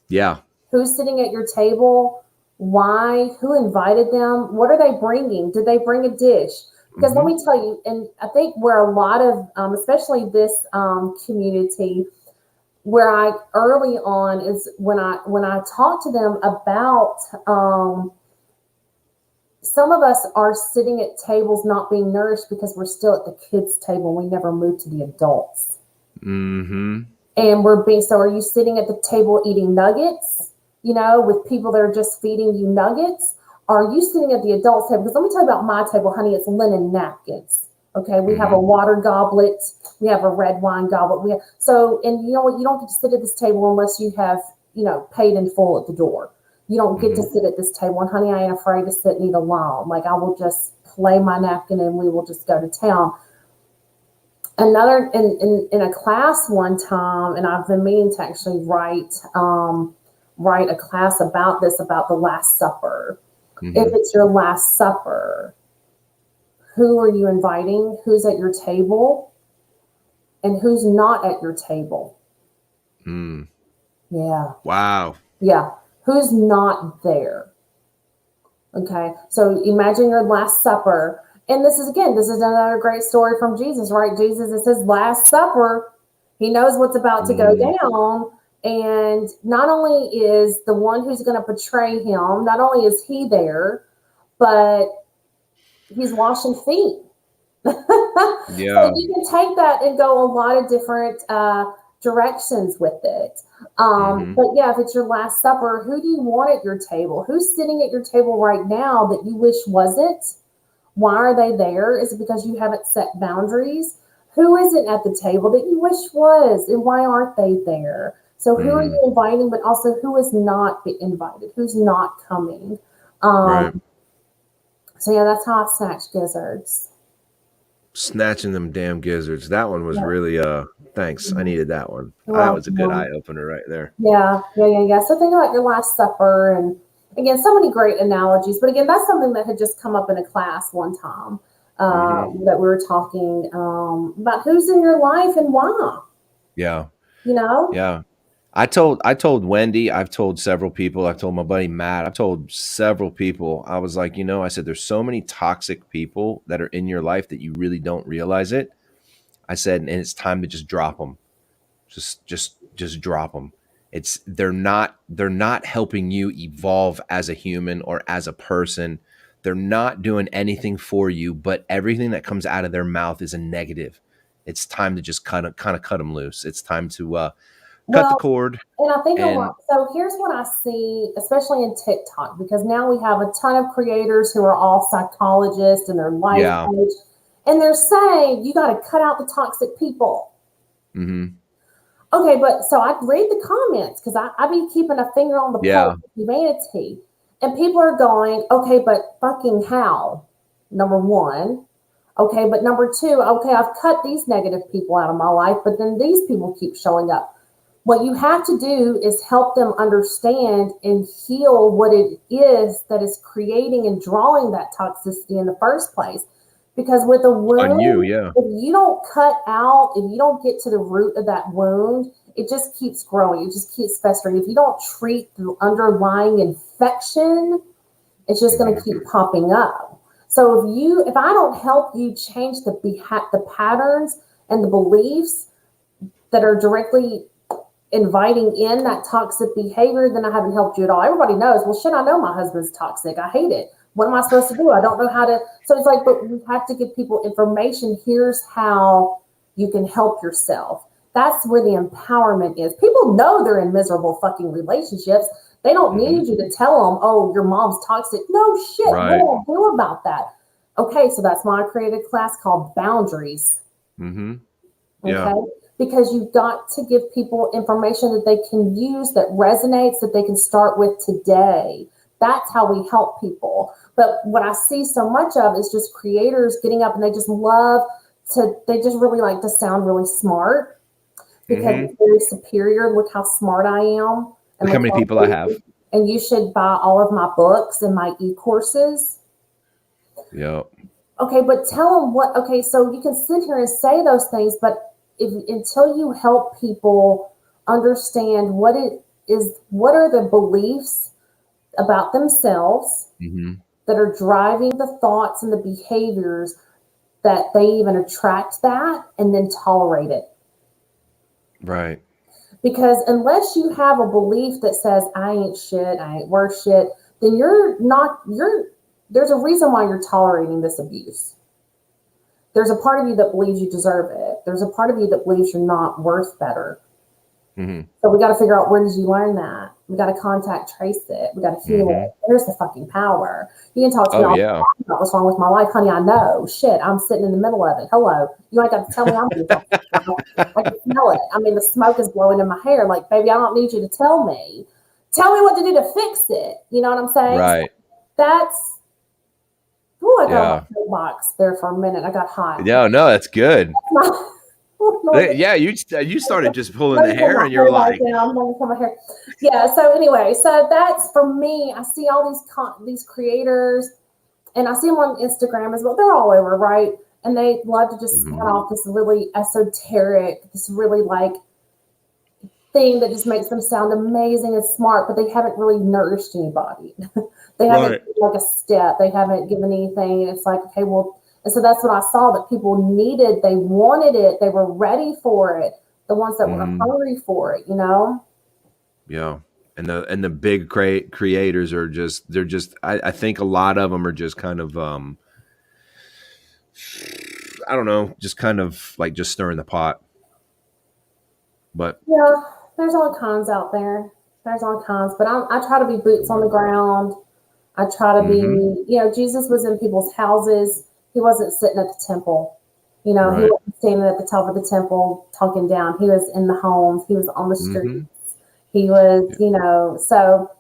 yeah. Who's sitting at your table? Why? Who invited them? What are they bringing? Did they bring a dish? Because let Hmm. me tell you, and I think where a lot of, especially this community, where I early on is when I talk to them about some of us are sitting at tables not being nourished because we're still at the kids' table. We never moved to the adults. Hmm. And we're being, so are you sitting at the table eating nuggets, with people that are just feeding you nuggets? Are you sitting at the adults' table? Because let me tell you about my table, honey, it's linen napkins. Okay, we have a Hmm. water goblet, we have a red wine goblet. And you know what? You don't get to sit at this table unless you have, paid in full at the door. You don't get to Hmm. sit at this table. And honey, I ain't afraid to sit and eat alone. Like I will just play my napkin and we will just go to town. Another in a class one time, and I've been meaning to actually write a class about this, about the Last Supper. If Hmm. it's your Last Supper, who are you inviting? Who's at your table? And who's not at your table? Mm. Yeah. Wow. Yeah. Who's not there? Okay. So imagine your Last Supper. And this is another great story from Jesus, right? Jesus is his Last Supper. He knows what's about to go Mm. down. And not only is the one who's going to betray him, not only is he there, but he's washing feet. So Yeah. you can take that and go a lot of different directions with it. Hmm. But yeah, if it's your Last Supper, who do you want at your table? Who's sitting at your table right now that you wish wasn't? Why are they there? Is it because you haven't set boundaries? Who isn't at the table that you wish was, and why aren't they there? So who are Hmm. you inviting, but also who is not invited? Who's not coming? Right. Um, so yeah, that's how I snatch gizzards. Snatching them damn gizzards. That one was Yeah. really thanks. I needed that one. You're That was a good welcome. eye opener right there. Yeah, yeah, yeah, yeah. So think about your Last Supper, and again, so many great analogies. But again, that's something that had just come up in a class one time Hmm. that we were talking about who's in your life and why. Yeah. You know, Yeah. I told Wendy, I've told several people, I've told my buddy Matt, I've told several people. I was like, I said, there's so many toxic people that are in your life that you really don't realize it. I said, and it's time to just drop them. Just drop them. They're not helping you evolve as a human or as a person. They're not doing anything for you, but everything that comes out of their mouth is a negative. It's time to just kind of cut them loose. It's time to cut the Well, cord. and I think a And lot. So here's what I see, especially in TikTok, because now we have a ton of creators who are all psychologists and they're life yeah. coach, and they're saying you got to cut out the toxic people. Mm-hmm. Okay, but so I read the comments because I be keeping a finger on the pulse of humanity, and people are going, okay, but fucking how? Number one. Okay, but number two, okay, I've cut these negative people out of my life, but then these people keep showing up. What you have to do is help them understand and heal what it is that is creating and drawing that toxicity in the first place. Because with a On you, wound, yeah. if you don't cut out, if you don't get to the root of that wound, it just keeps growing. It just keeps festering. If you don't treat the underlying infection, it's just going to keep popping up. So if I don't help you change the patterns and the beliefs that are directly inviting in that toxic behavior, then I haven't helped you at all. Everybody knows, well, shit, I know my husband's toxic. I hate it. What am I supposed to do? I don't know how to. So it's like, but we have to give people information. Here's how you can help yourself. That's where the empowerment is. People know they're in miserable fucking relationships. They don't need you to tell them, oh, your mom's toxic. No shit. Right. What do I do about that? Okay, so that's why I created a class called Boundaries. Mm-hmm. Yeah. Okay. Because you've got to give people information that they can use that resonates, that they can start with today. That's how we help people. But what I see so much of is just creators getting up and they just really like to sound really smart because it's very superior. Look how smart I am. And look how many people I have. And you should buy all of my books and my e-courses. Yeah. Okay, but tell them what, okay, so you can sit here and say those things, but until you help people understand what are the beliefs about themselves that are driving the thoughts and the behaviors that they even attract that and then tolerate it. Right. Because unless you have a belief that says, I ain't shit, I ain't worth shit, then there's a reason why you're tolerating this abuse. There's a part of you that believes you deserve it. There's a part of you that believes you're not worth better. So we got to figure out, where did you learn that? We got to contact trace it. We got to heal it. There's the fucking power. You can talk to me all about what's wrong with my life. Honey, I know. Shit, I'm sitting in the middle of it. Hello. You ain't got to tell me I'm going to I can smell it. I mean, the smoke is blowing in my hair. Like, baby, I don't need you to tell me. Tell me what to do to fix it. You know what I'm saying? Right. So that's... Oh, I got my box there for a minute. I got hot. Yeah, no, that's good. Yeah, you started just pulling the hair, and you're like, yeah. So anyway, so that's for me. I see all these creators, and I see them on Instagram as well. They're all over, right? And they love to just spin off this really esoteric, this really like thing that just makes them sound amazing and smart, but they haven't really nourished anybody. They haven't given like a step. They haven't given anything. It's like, okay, well, and so that's what I saw that people needed. They wanted it. They were ready for it. The ones that were hungry for it, you know? Yeah. And the big creators are they're just, I think a lot of them are just kind of, I don't know, just kind of like just stirring the pot. But yeah, there's all kinds out there. There's all kinds, but I try to be boots on the ground. I try to be, Jesus was in people's houses. He wasn't sitting at the temple. He wasn't standing at the top of the temple talking down. He was in the homes. He was on the streets. He was, so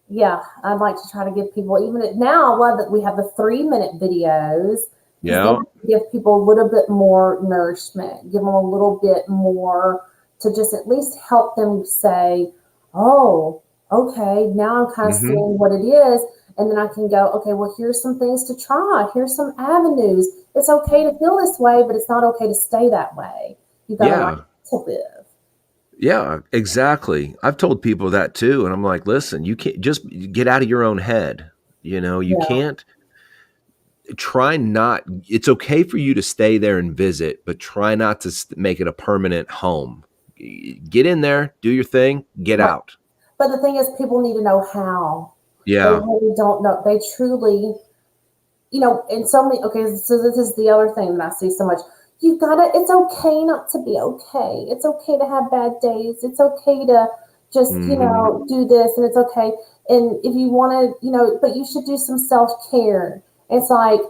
yeah, I'd like to try to give people, now I love that we have the 3-minute videos. Yeah. Give people a little bit more nourishment, give them a little bit more to just at least help them say, oh, okay, now I'm kind of seeing what it is. And then I can go, okay, well, here's some things to try. Here's some avenues. It's okay to feel this way, but it's not okay to stay that way. You got to learn to live. Yeah, exactly. I've told people that too. And I'm like, listen, you can't just get out of your own head. You Yeah, can't try not, it's okay for you to stay there and visit, but try not to make it a permanent home. Get in there, do your thing, get right. out. But the thing is, people need to know how. They Yeah. really don't know. They truly, and so many, okay, so this is the other thing that I see so much. You gotta, it's okay not to be okay. It's okay to have bad days. It's okay to just, Hmm. do this, and it's okay. And if you want to, but you should do some self care. It's like,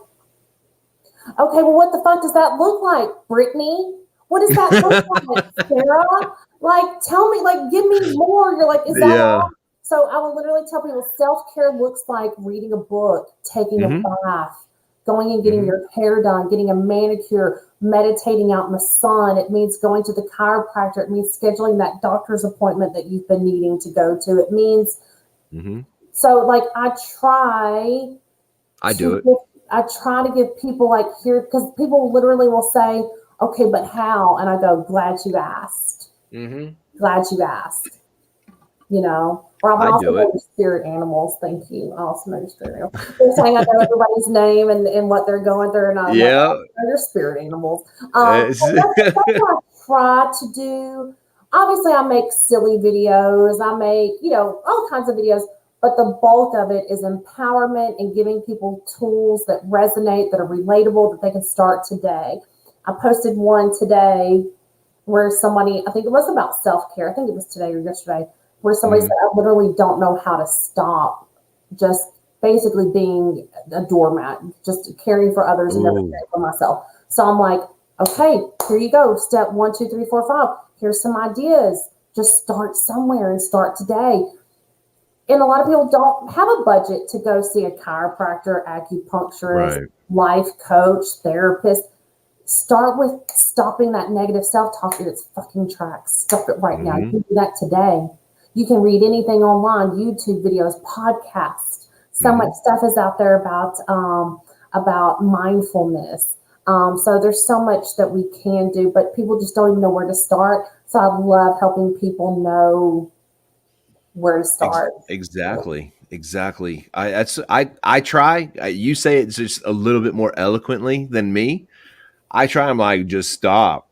okay, well, what the fuck does that look like, Brittany? What does that look like, Sarah? Like, tell me, like, give me more. You're like, is that Yeah. all? So I will literally tell people self care looks like reading a book, taking a Hmm. bath, going and getting Hmm. your hair done, getting a manicure, meditating out in the sun. It means going to the chiropractor. It means scheduling that doctor's appointment that you've been needing to go to. It means, Hmm. so like, I do to it. give, I try to give people like here, because people literally will say, okay, but how? And I go, glad you asked. Hmm. Glad you asked. Or I would I also do know it. your spirit animals. Thank you. I also know your spirit animals. They're saying I know everybody's name and what they're going through, and I'm like, Yeah. oh, your spirit animals. It's- But that's what I try to do. Obviously, I make silly videos. I make, all kinds of videos, but the bulk of it is empowerment and giving people tools that resonate, that are relatable, that they can start today. I posted one today where somebody, I think it was about self care. I think it was today or yesterday, where somebody said, Mhm. I literally don't know how to stop just basically being a doormat, just caring for others and never Ooh. caring for myself. So I'm like, okay, here you go. Step 1, 2, 3, 4, 5. Here's some ideas. Just start somewhere and start today. And a lot of people don't have a budget to go see a chiropractor, acupuncturist, Right. life coach, therapist. Start with stopping that negative self-talk in its fucking tracks. Stop it right now. You Mhm. can do that today. You can read anything online, YouTube videos, podcasts. So much Mhm. stuff is out there about mindfulness. So there's so much that we can do, but people just don't even know where to start. So I love helping people know where to start. Exactly. Exactly. I try. You say it just a little bit more eloquently than me. I try. I'm like, just stop.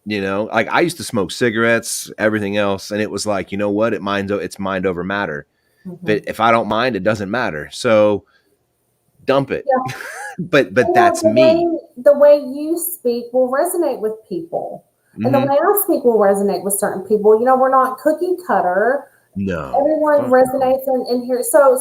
Like I used to smoke cigarettes, everything else, and it was like, you know what? It's mind over matter. Mhm. If I don't mind, it doesn't matter. So dump it. Yeah, But yeah, that's me. the way you speak will resonate with people, and the Hmm. way I speak will resonate with certain people. We're not cookie cutter. No. Everyone Fuck no. resonates in here. So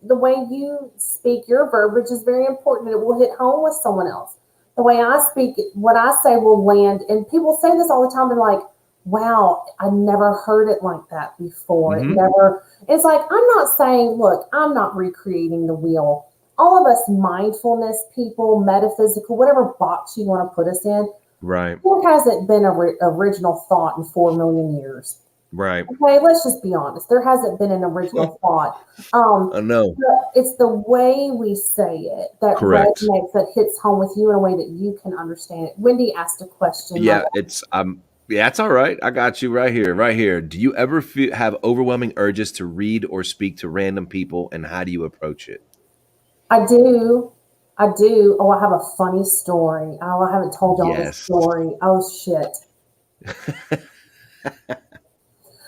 the way you speak, your verbiage is very important. It will hit home with someone else. The way I speak, what I say will land. And people say this all the time. They're like, "Wow, I never heard it like that before. It Hmm. never." It's like I'm not saying, look, I'm not recreating the wheel. All of us mindfulness people, metaphysical, whatever box you want to put us in, Right. there hasn't been a original thought in 4 million years. Right. Okay, let's just be honest. There hasn't been an original thought. I know. It's the way we say it that Correct. resonates, that hits home with you in a way that you can understand it. Wendy asked a question, my Yeah, yeah, it's all right. I got you right here, right here. Do you ever have overwhelming urges to read or speak to random people, and how do you approach it? I do. I do. Oh, I have a funny story. Oh, I haven't told y'all this Yes. story. Oh shit.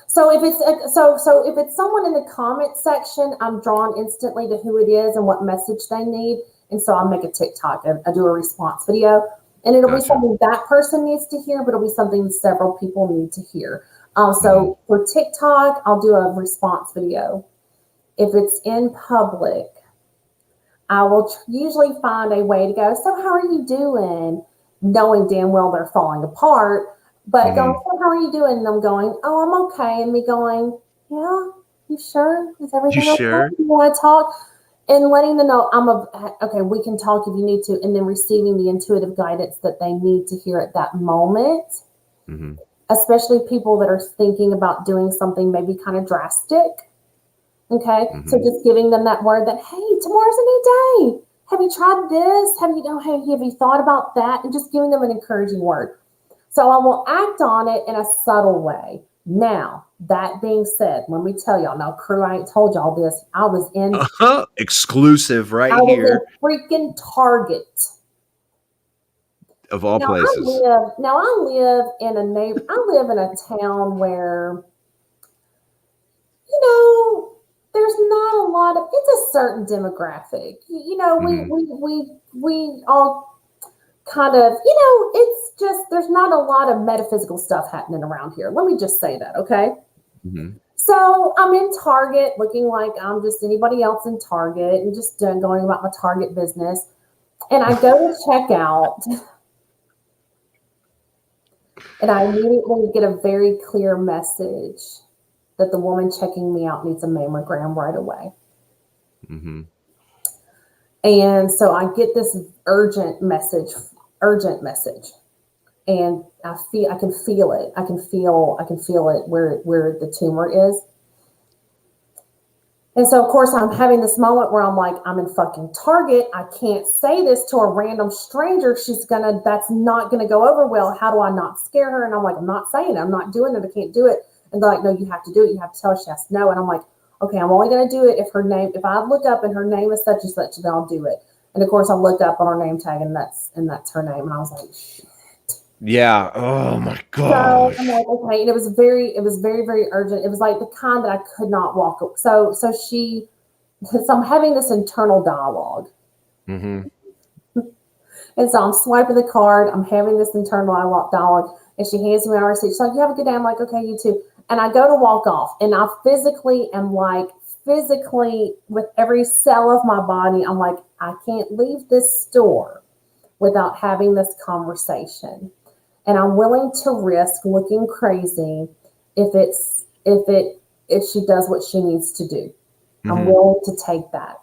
So if it's someone in the comment section, I'm drawn instantly to who it is and what message they need, and so I'll make a TikTok. I do a response video, and it'll be Gotcha. something that person needs to hear, but it'll be something several people need to hear. Hmm. So for TikTok, I'll do a response video. If it's in public, I will usually find a way to go, so how are you doing? Knowing damn well they're falling apart, but going, Hmm. so how are you doing? And I'm going, oh, I'm okay. And me going, yeah, you sure? Is You everything okay? sure? You want to talk? And letting them know okay, we can talk if you need to. And then receiving the intuitive guidance that they need to hear at that moment, Hmm. especially people that are thinking about doing something maybe kind of drastic. Okay, so Hmm. just giving them that word that, hey, tomorrow's a new day. Have you tried this? Have you thought about that? And just giving them an encouraging word. So I will act on it in a subtle way. Now, that being said, let me tell y'all, now crew, I ain't told y'all this. Exclusive I right was here in freaking Target. of all Now places. I live in a town where, you know, there's not a lot of, it's a certain demographic. You know, we all kind of, you know, it's just, there's not a lot of metaphysical stuff happening around here. Let me just say that, okay? Mm-hmm. So I'm in Target looking like I'm just anybody else in Target and just going about my Target business. And I go to check out and I immediately get a very clear message that the woman checking me out needs a mammogram right away. Mm-hmm. And so I get this urgent message. And I can feel it. I can feel it where the tumor is. And so, of course, I'm having this moment where I'm like, I'm in fucking Target. I can't say this to a random stranger. That's not gonna go over well. How do I not scare her? And I'm like, I'm not saying it. I'm not doing it. I can't do it. And they're like, no, you have to do it. You have to tell her she has to know. And I'm like, okay, I'm only gonna do it if I look up and her name is such and such, then I'll do it. And of course, I looked up on her name tag, and that's her name. And I was like, shit. Yeah. Oh my So gosh. I'm like, okay, and it was very, very urgent. It was like the kind that I could not walk. So I'm having this internal dialogue. Mm-hmm. And so I'm swiping the card. I'm having this internal dialogue. And she hands me my receipt. She's like, you have a good day. I'm like, okay, you too. And I go to walk off. And I physically, with every cell of my body, I'm like, I can't leave this store without having this conversation. And I'm willing to risk looking crazy if she does what she needs to do. Mm-hmm. I'm willing to take that.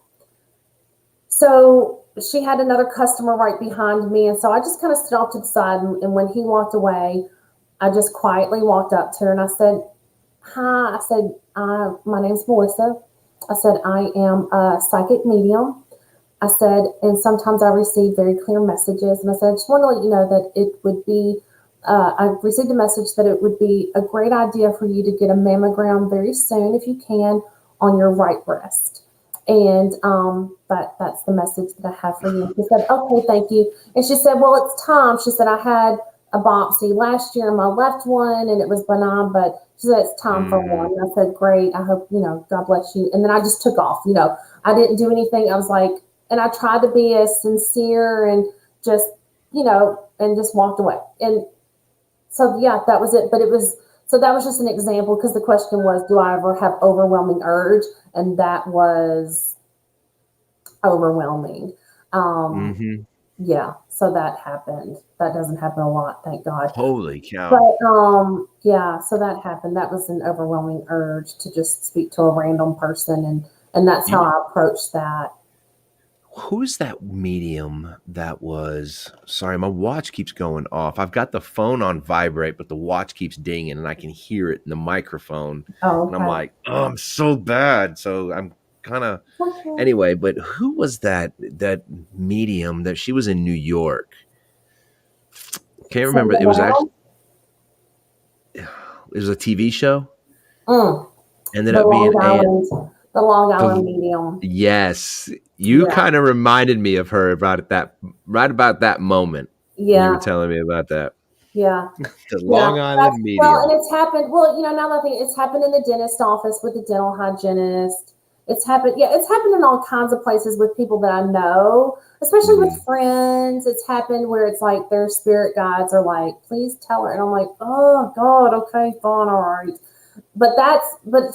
So she had another customer right behind me. And so I just kind of stood off to the side. And when he walked away, I just quietly walked up to her and I said, hi. I said, my name's Melissa. I said, I am a psychic medium. I said, and sometimes I receive very clear messages. And I said, I just want to let you know that it would be, I received a message that it would be a great idea for you to get a mammogram very soon, if you can, on your right breast. And that's the message that I have for you. She said, okay, thank you. And she said, well, it's time. She said, I had a biopsy last year in my left one and it was benign, but she said, it's time for one. And I said, great. I hope, God bless you. And then I just took off, I didn't do anything. I was like, and I tried to be as sincere and just, and just walked away. And so, yeah, that was it. But that was just an example, because the question was, do I ever have overwhelming urge? And that was overwhelming. Yeah, so that happened. That doesn't happen a lot, thank God. Holy cow. But yeah, so that happened. That was an overwhelming urge to just speak to a random person, and that's how I approached that. Who's that medium that was? Sorry, my watch keeps going off. I've got the phone on vibrate, but the watch keeps dinging and I can hear it in the microphone. Oh, okay. And I'm like, oh, I'm so bad. So I'm kind of anyway, but who was that medium that she was in New York? Can't remember. It was actually a TV show. Ended up being the Long Island medium. Yes. You kind of reminded me of her right about that moment. Yeah. You were telling me about that. Yeah. The Long Island medium. Well, and it's happened. Well, now that I think it's happened in the dentist office with the dental hygienist. It's happened. Yeah, it's happened in all kinds of places with people that I know, especially with friends. It's happened where it's like their spirit guides are like, please tell her. And I'm like, oh God, okay, fine, all right. But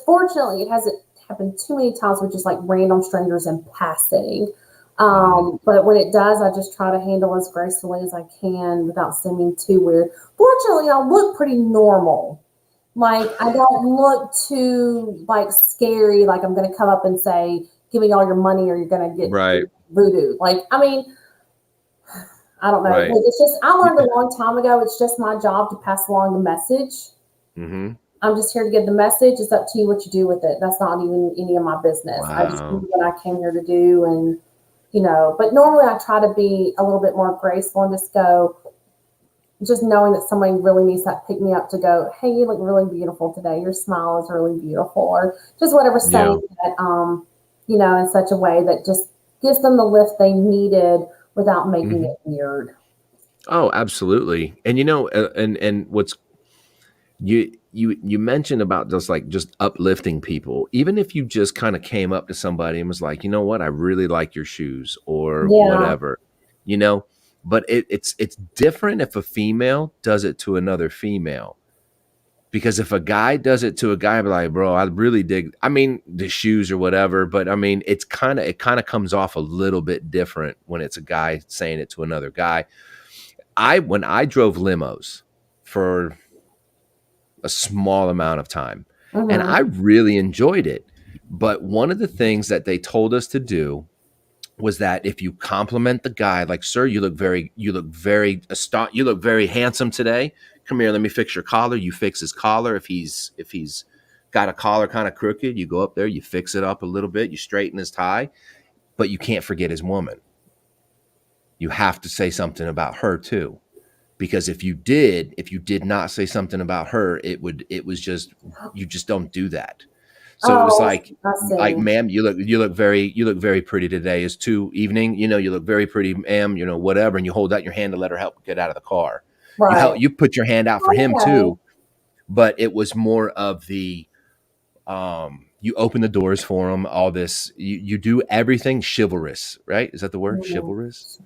fortunately it hasn't happened too many times with just like random strangers in passing. But when it does, I just try to handle as gracefully as I can without seeming too weird. Fortunately, I look pretty normal. Like, I don't look too like scary. Like I'm going to come up and say, give me all your money or you're going to get voodoo. Like, I mean, I don't know. Right. It's just, I learned a long time ago. It's just my job to pass along the message. I'm just here to give the message. It's up to you what you do with it. That's not even any of my business. Wow. I just do what I came here to do. And, but normally I try to be a little bit more graceful and just go, just knowing that somebody really needs that pick me up to go, hey, you look really beautiful today. Your smile is really beautiful, or just whatever, Yeah. saying that, in such a way that just gives them the lift they needed without making Hmm. it weird. Oh, absolutely. And and what's you mentioned about just uplifting people. Even if you just kind of came up to somebody and was like, you know what, I really like your shoes or Yeah. whatever, you know. But it's different if a female does it to another female. Because if a guy does it to a guy, I'd be like, bro, I really dig. I mean, the shoes or whatever, but I mean, it kind of comes off a little bit different when it's a guy saying it to another guy. When I drove limos for a small amount of time, and Hmm. I really enjoyed it. But one of the things that they told us to do was that if you compliment the guy, like, sir, you look very handsome today. Come here, let me fix your collar. You fix his collar. If he's got a collar kind of crooked, you go up there, you fix it up a little bit, you straighten his tie, but you can't forget his woman. You have to say something about her too. Because if you did not say something about her, it was just, you just don't do that. So it was Oh, like, I see. ma'am, you look very pretty today. It's too evening, you look very pretty, ma'am, whatever, and you hold out your hand to let her help get out of the car. Right. You put your hand out for him Okay. too, but it was more of the, you open the doors for him, all this, you do everything chivalrous, right? Is that the word? Mhm. Chivalrous?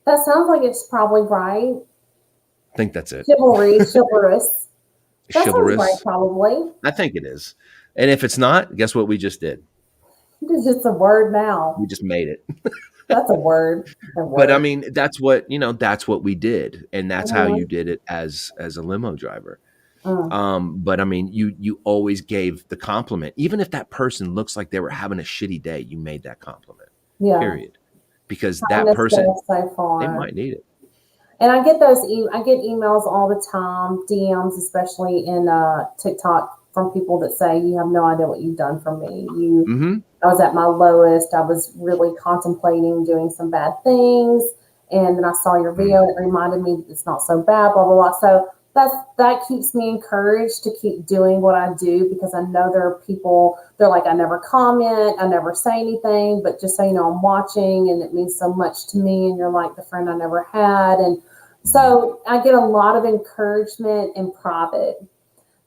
That sounds like it's probably right. I think that's it. Chivalry, chivalrous. That sounds right, Chivalrous. probably. I think it is. And if it's not, guess what we just did? It's just a word We now. just made it. That's a word. A But I word. mean, that's what we did, and that's how you Mhm. did it as a limo driver. Mm. But I mean, you always gave the compliment, even if that person looks like they were having a shitty day. You made that compliment, Yeah. period, because that Kindness person, goes so they far. might need it. And I get I get emails all the time, DMs, especially in TikTok, from people that say, you have no idea what you've done for me. Hmm. I was at my lowest. I was really contemplating doing some bad things. And then I saw your video and it reminded me that it's not so bad, blah, blah, blah. So that keeps me encouraged to keep doing what I do, because I know there are people, they're like, I never comment, I never say anything, but just so you know, I'm watching and it means so much to me. And you're like the friend I never had. And Hmm. so I get a lot of encouragement in private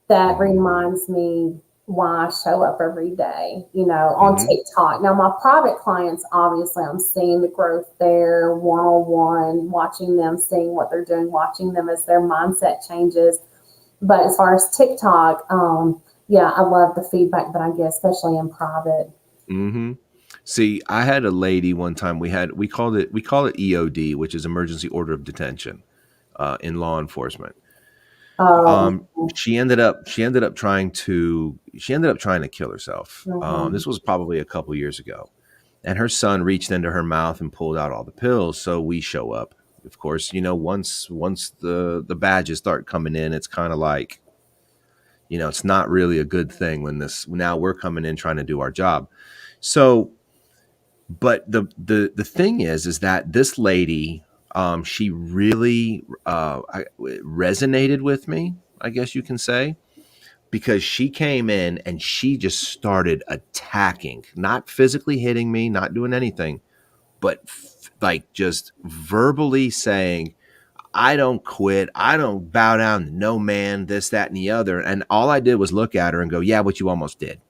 that Hmm. reminds me why I show up every day, on Hmm. TikTok. Now, my private clients, obviously, I'm seeing the growth there one on one, watching them, seeing what they're doing, watching them as their mindset changes. But as far as TikTok, yeah, I love the feedback that I get, especially in private. Hmm. See, I had a lady one time. We call it EOD, which is emergency order of detention, in law enforcement. Um, Um, she ended up trying to kill herself. mhm. This was probably a couple years ago, and her son reached into her mouth and pulled out all the pills. So we show up. Of course, once the badges start coming in, it's kind of like, it's not really a good thing when this now we're coming in trying to do our job. So, but the thing is that this lady, she really resonated with me, I guess you can say, because she came in and she just started attacking, not physically hitting me, not doing anything, but like just verbally saying, I don't quit. I don't bow down to no man, this, that, and the other. And all I did was look at her and go, yeah, but you almost did.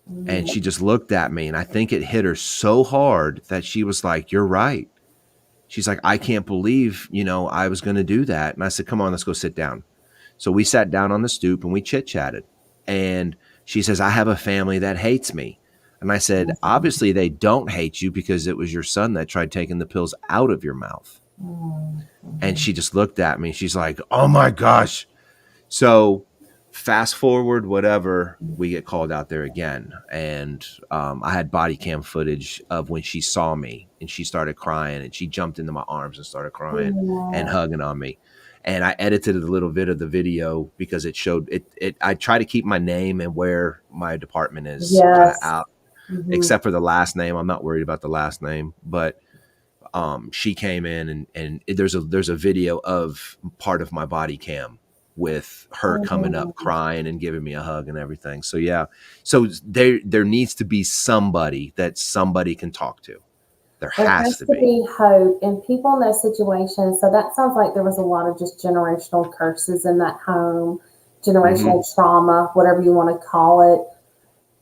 And Mhm. she just looked at me, and I think it hit her so hard that she was like, you're right. She's like, I can't believe, I was going to do that. And I said, come on, let's go sit down. So we sat down on the stoop and we chit chatted. And she says, I have a family that hates me. And I said, obviously they don't hate you because it was your son that tried taking the pills out of your mouth. And Mhm. she just looked at me. She's like, oh my gosh. So fast forward, whatever, we get called out there again. And I had body cam footage of when she saw me and she started crying and she jumped into my arms and started crying and Mhm. hugging on me. And I edited a little bit of the video because it showed it. I try to keep my name and where my department is kind of Yes. out, Mhm. except for the last name. I'm not worried about the last name, but she came in and there's a video of part of my body cam with her coming up crying and giving me a hug and everything. So yeah, so there needs to be somebody that somebody can talk to. There has to be hope and people in those situations. So that sounds like there was a lot of just generational curses in that home, generational trauma, whatever you want to call it.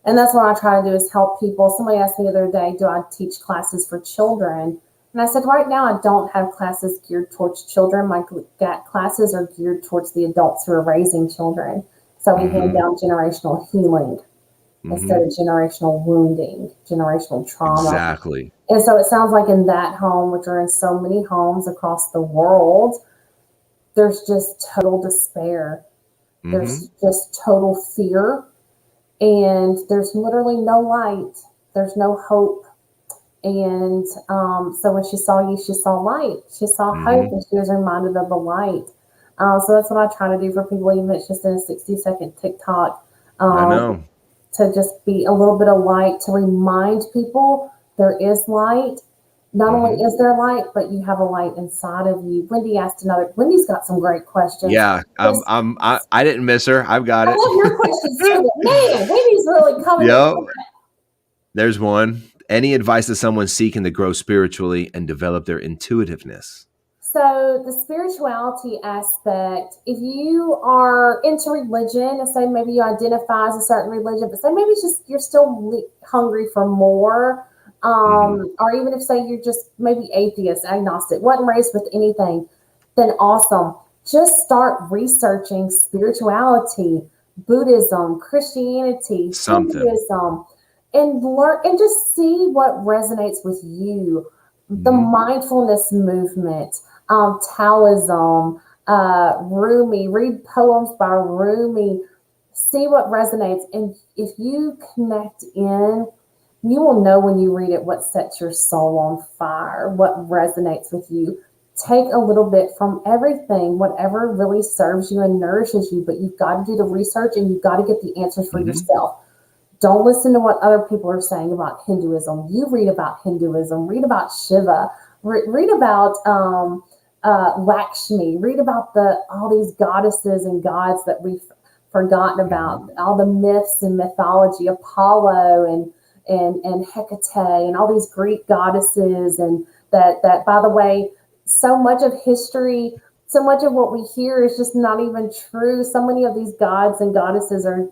And that's what I try to do is help people. Somebody asked me the other day, do I teach classes for children? And I said, right now, I don't have classes geared towards children. My classes are geared towards the adults who are raising children. So we hand down generational healing instead of generational wounding, generational trauma. Exactly. And so it sounds like in that home, which are in so many homes across the world, there's just total despair. There's just total fear. And there's literally no light. There's no hope. And so when she saw you, she saw light. She saw hope, and she was reminded of the light. So that's what I try to do for people, even if it's just in a 60-second TikTok. I know. To just be a little bit of light, to remind people there is light. Not only is there light, but you have a light inside of you. Wendy's got some great questions. Yeah, I didn't miss her. I've got it. I love your questions too. Man, Wendy's really coming. Yep. There's one. Any advice to someone seeking to grow spiritually and develop their intuitiveness? So the spirituality aspect, if you are into religion, and say maybe you identify as a certain religion, but say maybe it's just you're still hungry for more, or even if say you're just maybe atheist, agnostic, wasn't raised with anything, then awesome. Just start researching spirituality, Buddhism, Christianity, Hinduism, and learn and just see what resonates with you. The mindfulness movement, Taoism, Rumi, read poems by Rumi, see what resonates. And if you connect in, you will know when you read it what sets your soul on fire, what resonates with you. Take a little bit from everything, whatever really serves you and nourishes you, but you've got to do the research and you've got to get the answers for yourself. Don't listen to what other people are saying about Hinduism. You read about Hinduism, read about Shiva, read about Lakshmi, read about all these goddesses and gods that we've forgotten about, all the myths and mythology, Apollo and Hecate and all these Greek goddesses. And that by the way, so much of history, so much of what we hear is just not even true. So many of these gods and goddesses are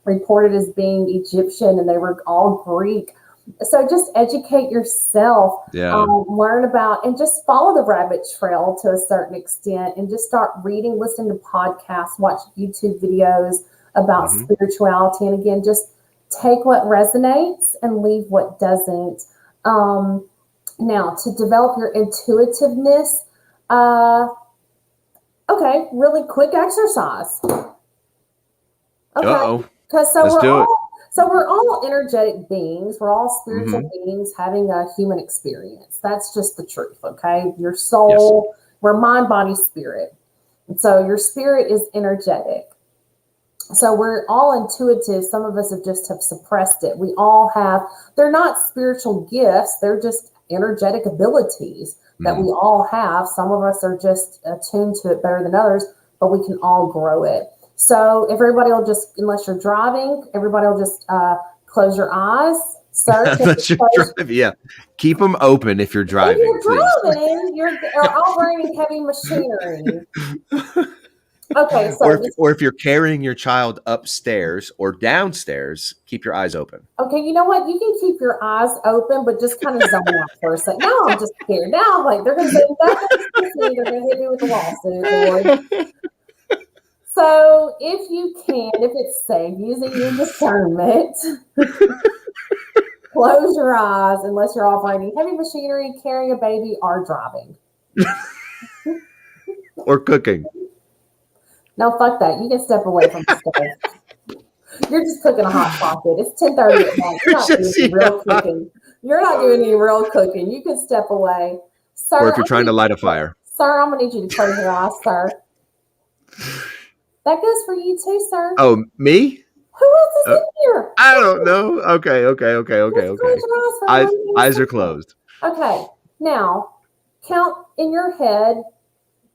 reported as being Egyptian, and they were all Greek. So just educate yourself, learn about, and just follow the rabbit trail to a certain extent, and just start reading, listen to podcasts, watch YouTube videos about spirituality. And again, just take what resonates and leave what doesn't. Now, to develop your intuitiveness, okay, really quick exercise. Okay. So we're all energetic beings. We're all spiritual beings having a human experience. That's just the truth, okay? Your soul, we're mind, body, spirit. And so your spirit is energetic. So we're all intuitive. Some of us have suppressed it. We all have, they're not spiritual gifts. They're just energetic abilities that we all have. Some of us are just attuned to it better than others, but we can all grow it. So if everybody will just, unless you're driving, everybody will just close your eyes. Sir, keep them open if you're driving. If you're driving, you're operating heavy machinery. Okay, so or if you're carrying your child upstairs or downstairs, keep your eyes open. Okay, you know what? You can keep your eyes open, but just kind of zone out for a second. Now I'm just scared. Now I'm like, they're going to say, they're going to hit me with a lawsuit, Lord. So if you can, if it's safe, using your discernment, close your eyes unless you're operating heavy machinery, carrying a baby, or driving. Or cooking. No, fuck that. You can step away from the stove. You're just cooking a hot pocket. It's 10:30 at night. You're not doing any real cooking. You're not doing any real cooking. You can step away. Sir, or if you're trying to light a fire. Sir, I'm going to need you to close your eyes, sir. That goes for you too, sir. Oh, me? Who else is in here? I don't know. Okay. Eyes are closed. Okay. Now, count in your head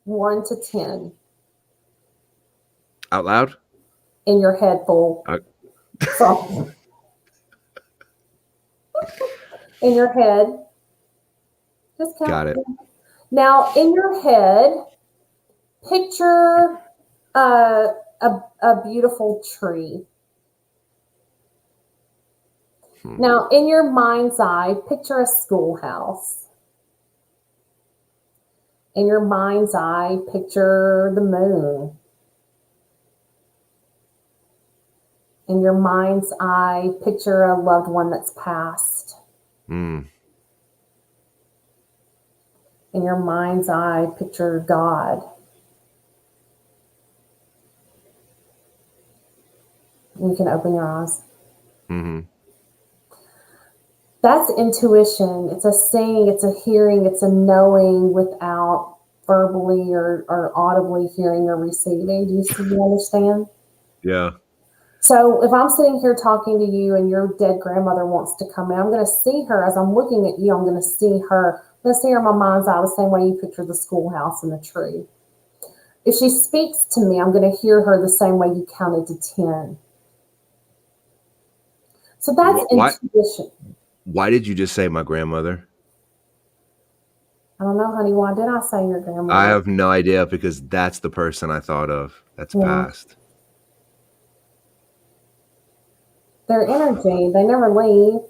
1 to 10. Out loud? In your head, full. So, in your head. Just count. Got it. Now, in your head, picture a beautiful tree. Now, in your mind's eye, picture a schoolhouse. In your mind's eye, picture the moon. In your mind's eye, picture a loved one that's passed. In your mind's eye, picture God. You can open your eyes. That's intuition. It's a seeing, it's a hearing, it's a knowing without verbally or audibly hearing or receiving. Do you understand? Yeah. So if I'm sitting here talking to you and your dead grandmother wants to come in, I'm going to see her as I'm looking at you. I'm going to see her. I'm going to see her in my mind's eye the same way you picture the schoolhouse and the tree. If she speaks to me, I'm going to hear her the same way you counted to 10. So that's intuition. Why did you just say my grandmother? I don't know, honey. Why did I say your grandmother? I have no idea, because that's the person I thought of. That's passed. Their energy, they never leave.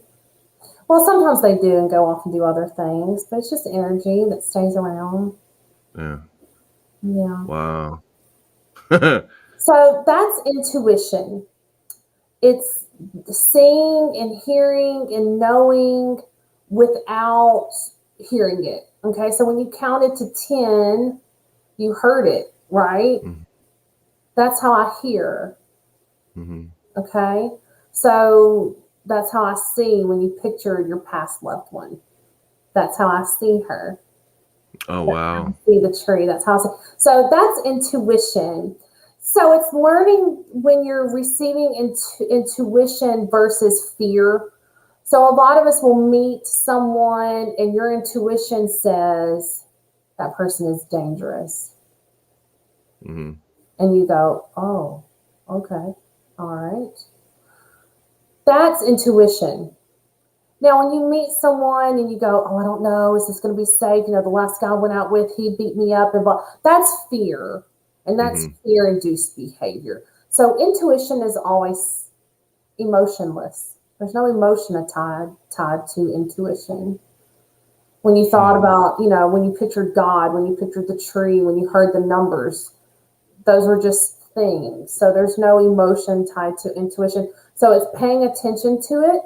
Well, sometimes they do and go off and do other things, but it's just energy that stays around. Yeah. Yeah. Wow. So that's intuition. It's seeing and hearing and knowing without hearing it. Okay, so when you counted to 10, you heard it, right? That's how I hear. Okay, so that's how I see when you picture your past loved one. That's how I see her. Oh, wow. I see the tree. That's how I see. So that's intuition. So it's learning when you're receiving intuition versus fear. So a lot of us will meet someone and your intuition says that person is dangerous. And you go, oh, okay, all right. That's intuition. Now, when you meet someone and you go, oh, I don't know, is this going to be safe? You know, the last guy I went out with, he beat me up. And that's fear. And that's fear-induced behavior. So intuition is always emotionless. There's no emotion tied to intuition. When you thought about, you know, when you pictured God, when you pictured the tree, when you heard the numbers, those were just things. So there's no emotion tied to intuition. So it's paying attention to it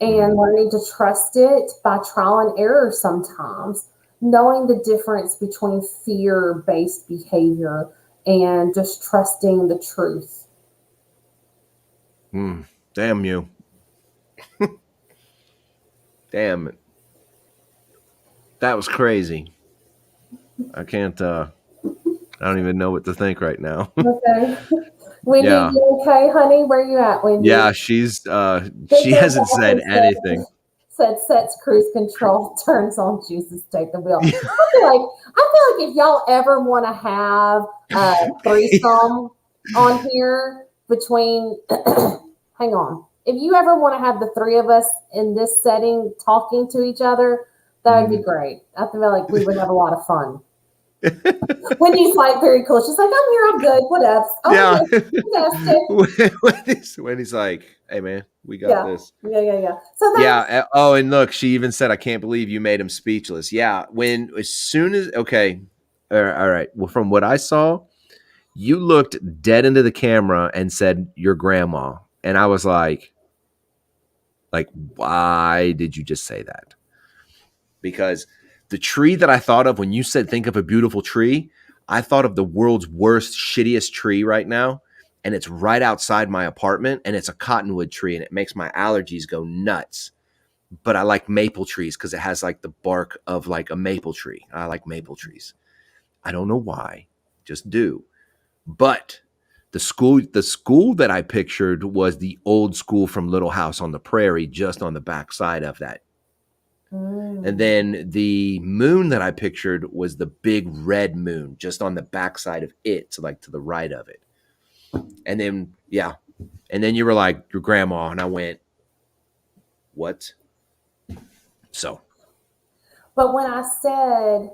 and learning to trust it by trial and error sometimes, knowing the difference between fear-based behavior and just trusting the truth. Damn you. Damn it. That was crazy. I can't, I don't even know what to think right now. Okay. Wendy, you okay, honey? Where you at, Wendy? Yeah, she's, she hasn't said anything. Said sets cruise control, turns on juices, take the wheel. I feel like if y'all ever want to have a threesome on here between, hang on. If you ever want to have the three of us in this setting talking to each other, that would be great. I feel like we would have a lot of fun. Wendy's like very cool. She's like, I'm here, I'm good, whatever. Wendy's like, hey man, we got this. Yeah. So that's, Oh, and look, she even said, I can't believe you made him speechless. Yeah. As soon as all right. Well, from what I saw, you looked dead into the camera and said, your grandma. And I was like, why did you just say that? Because the tree that I thought of when you said, think of a beautiful tree, I thought of the world's worst, shittiest tree right now. And it's right outside my apartment, and it's a cottonwood tree, and it makes my allergies go nuts. But I like maple trees because it has like the bark of like a maple tree. I like maple trees. I don't know why, just do. But the school that I pictured was the old school from Little House on the Prairie, just on the back side of that. And then the moon that I pictured was the big red moon just on the backside of it, so like to the right of it. And then, yeah. And then you were like, your grandma. And I went, what? So. But when I said,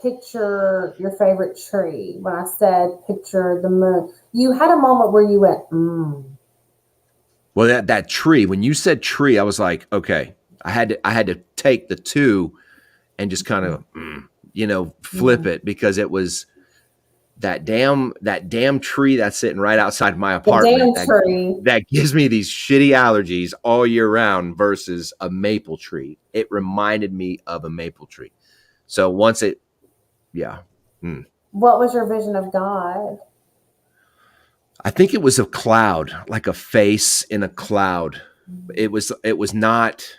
picture your favorite tree, when I said, picture the moon, you had a moment where you went, Well, that tree, when you said tree, I was like, okay, I had to take the two and just kind of, flip it, because it was that damn tree that's sitting right outside my apartment that gives me these shitty allergies all year round versus a maple tree. It reminded me of a maple tree. So once it, yeah. What was your vision of God? I think it was a cloud, like a face in a cloud. It was not,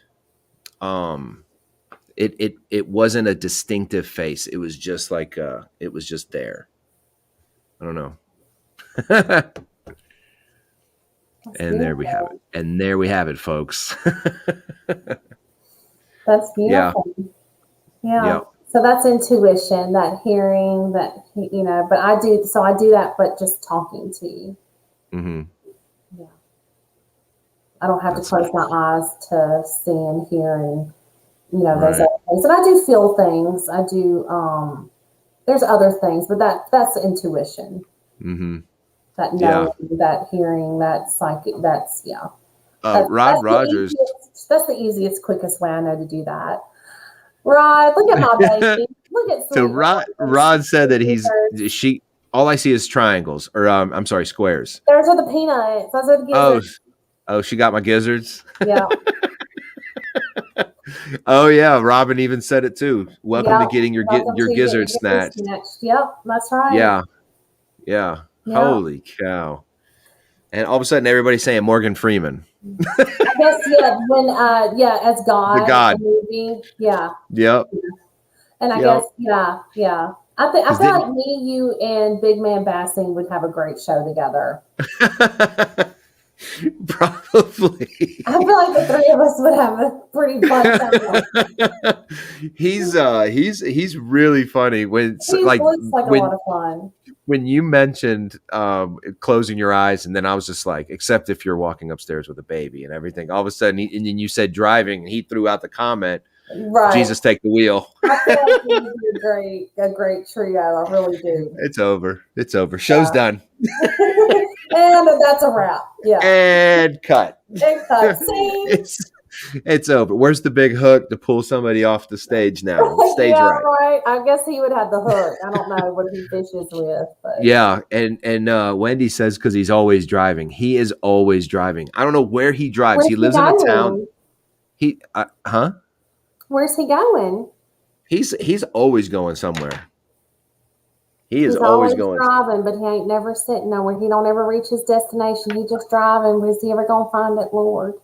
it wasn't a distinctive face. It was just like, it was just there. I don't know. And there we have it. And there we have it, folks. That's beautiful. Yeah. So that's intuition, that hearing, that, but I do that, but just talking to you. Mm-hmm. Yeah. I don't have to close my eyes to see and hear and, those other things. And I do feel things. I do, there's other things, but that's intuition. Mm-hmm. That knowing, that hearing, that psychic, that's. Rod Rogers. That's the easiest, quickest way I know to do that. Rod, look at my baby. Look at So Rod said that all I see is triangles, or I'm sorry, squares. Those are the peanuts. Those are the gizzards. Oh, she got my gizzards. Yeah. Oh yeah, Robin even said it too. Welcome to getting your gizzards snatched. Yep, that's right. Yeah. Holy cow! And all of a sudden, everybody's saying Morgan Freeman. I guess when as God. The God. Movie. Yeah. Yep. And I guess I feel like me, you, and Big Man Bassing would have a great show together. Probably. I feel like the three of us would have a pretty fun time. He's really funny when looks like a lot of fun. When you mentioned closing your eyes, and then I was just like, except if you're walking upstairs with a baby and everything, all of a sudden, and then you said driving, and he threw out the comment, right? Jesus, take the wheel. I feel like it would be a great trio. I really do. It's over. Show's done. And that's a wrap. Yeah. And cut. See? It's over. Where's the big hook to pull somebody off the stage now? Stage right. I guess he would have the hook. I don't know what he fishes with. But. Yeah, and Wendy says because he's always driving. He is always driving. I don't know where he drives. He lives in a town. Where's he going? He's always going somewhere. He's always going driving, but he ain't never sitting nowhere. He don't ever reach his destination. He just driving. Where's he ever gonna find it, Lord?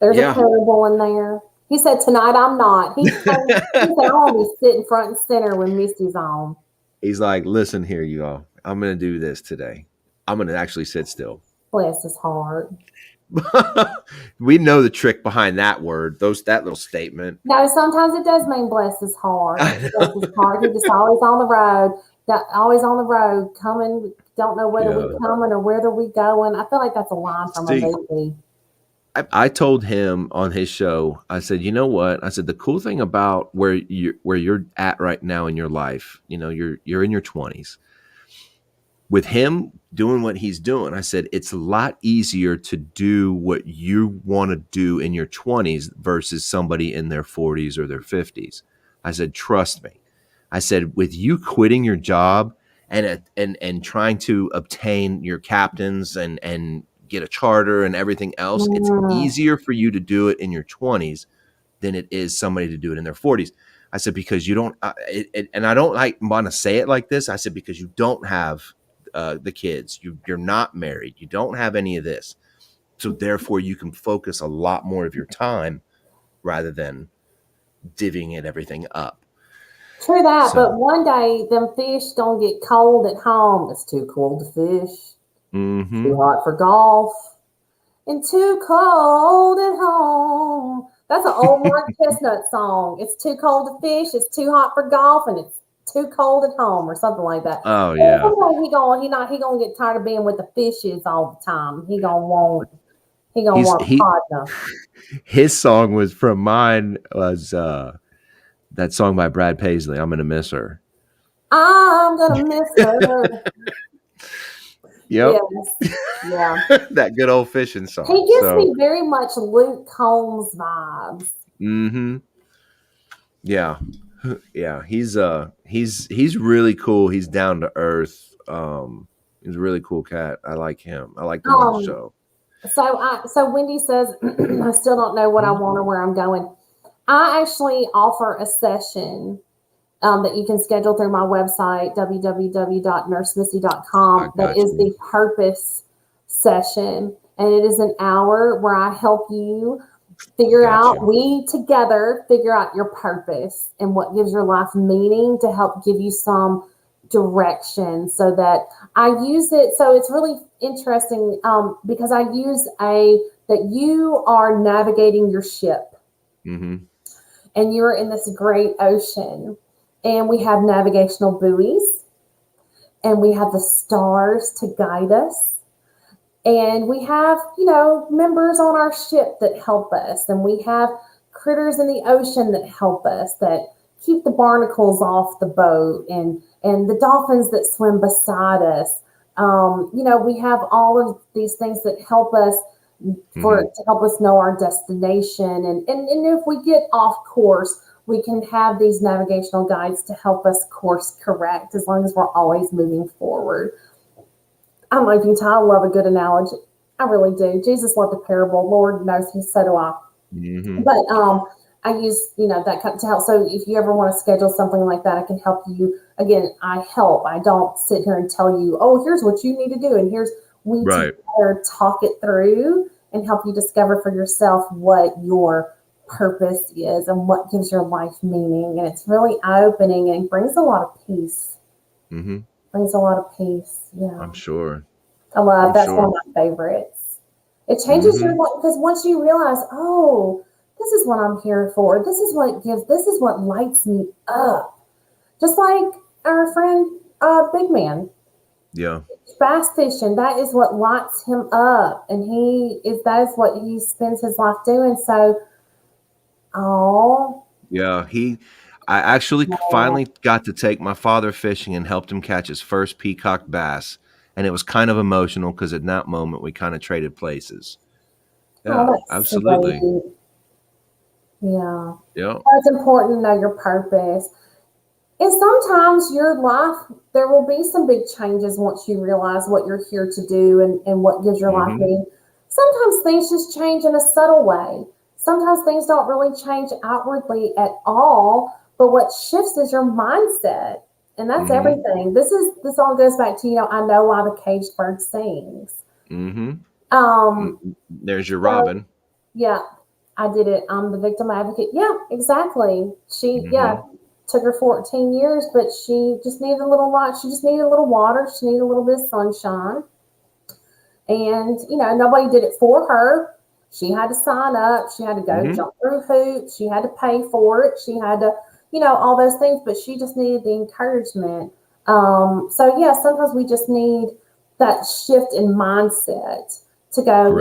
There's a parable in there. He said, tonight I'm not. He said, I want to be sitting front and center when Missy's on. He's like, listen here, you all. I'm going to do this today. I'm going to actually sit still. Bless his heart. We know the trick behind that word, that little statement. No, sometimes it does mean bless his heart. Bless his heart. He's just always on the road. Coming, don't know whether we're coming or whether we're going. I feel like that's a line from a movie. I told him on his show, I said, you know what? I said, the cool thing about where you're at right now in your life, you're in your 20s. With him doing what he's doing, I said, it's a lot easier to do what you want to do in your 20s versus somebody in their 40s or their 50s. I said, trust me. I said, with you quitting your job and trying to obtain your captains and get a charter and everything else, it's easier for you to do it in your 20s than it is somebody to do it in their 40s. I said, because you don't, and I don't want to say it like this. I said, because you don't have the kids, you're not married, you don't have any of this. So therefore you can focus a lot more of your time rather than divvying it everything up. True that, but one day them fish gonna get cold at home. It's too cold to fish. Mm-hmm. Too hot for golf, and too cold at home. That's an old Mark Chestnut song. It's too cold to fish, it's too hot for golf, and it's too cold at home, or something like that. Oh yeah. He gonna get tired of being with the fishes all the time. He gonna want a partner. His song was from mine was that song by Brad Paisley, I'm Gonna Miss Her. I'm gonna miss her. Yep. Yes. Yeah. That good old fishing song. He gives me very much Luke Combs vibes. Mm-hmm. Yeah. Yeah. He's really cool. He's down to earth. He's a really cool cat. I like him. I like him on the show. So Wendy says, I still don't know what I want or where I'm going. I actually offer a session that you can schedule through my website, www.nursemissy.com. That is the purpose session. And it is an hour where I help you figure out, we together figure out your purpose and what gives your life meaning, to help give you some direction, so that I use it. So it's really interesting because I use that you are navigating your ship, and you're in this great ocean, and we have navigational buoys, and we have the stars to guide us, and we have, members on our ship that help us, and we have critters in the ocean that help us, that keep the barnacles off the boat, and the dolphins that swim beside us. We have all of these things that help us to help us know our destination. And if we get off course, we can have these navigational guides to help us course correct, as long as we're always moving forward. I don't know if you can tell, I love a good analogy. I really do. Jesus loved a parable. Lord knows, so do I. But I use, that kind of to help. So if you ever want to schedule something like that, I can help you. Again, I help. I don't sit here and tell you, oh, here's what you need to do, and we together talk it through and help you discover for yourself what your purpose is and what gives your life meaning. And it's really eye-opening, and brings a lot of peace. Brings a lot of peace. Yeah, I'm sure. That's one of my favorites. It changes your life, because once you realize, oh, this is what I'm here for. This is what lights me up. Just like our friend, Big Man. Yeah. Bass fishing, that is what lights him up. And that is what he spends his life doing. So, yeah, I actually finally got to take my father fishing and helped him catch his first peacock bass. And it was kind of emotional, because at that moment we kind of traded places. Yeah, absolutely. Sweet. Yeah. It's important to know your purpose. And sometimes your life, there will be some big changes once you realize what you're here to do and what gives your life meaning. Sometimes things just change in a subtle way. Sometimes things don't really change outwardly at all, but what shifts is your mindset. And that's everything. This all goes back to, I know why the caged bird sings. There's your Robin. Yeah, I did it. I'm the victim advocate. Yeah, exactly. She, took her 14 years, but she just needed a little light. She just needed a little water. She needed a little bit of sunshine. And, nobody did it for her. She had to sign up. She had to go jump through hoops. She had to pay for it. She had to, all those things, but she just needed the encouragement. Sometimes we just need that shift in mindset to go,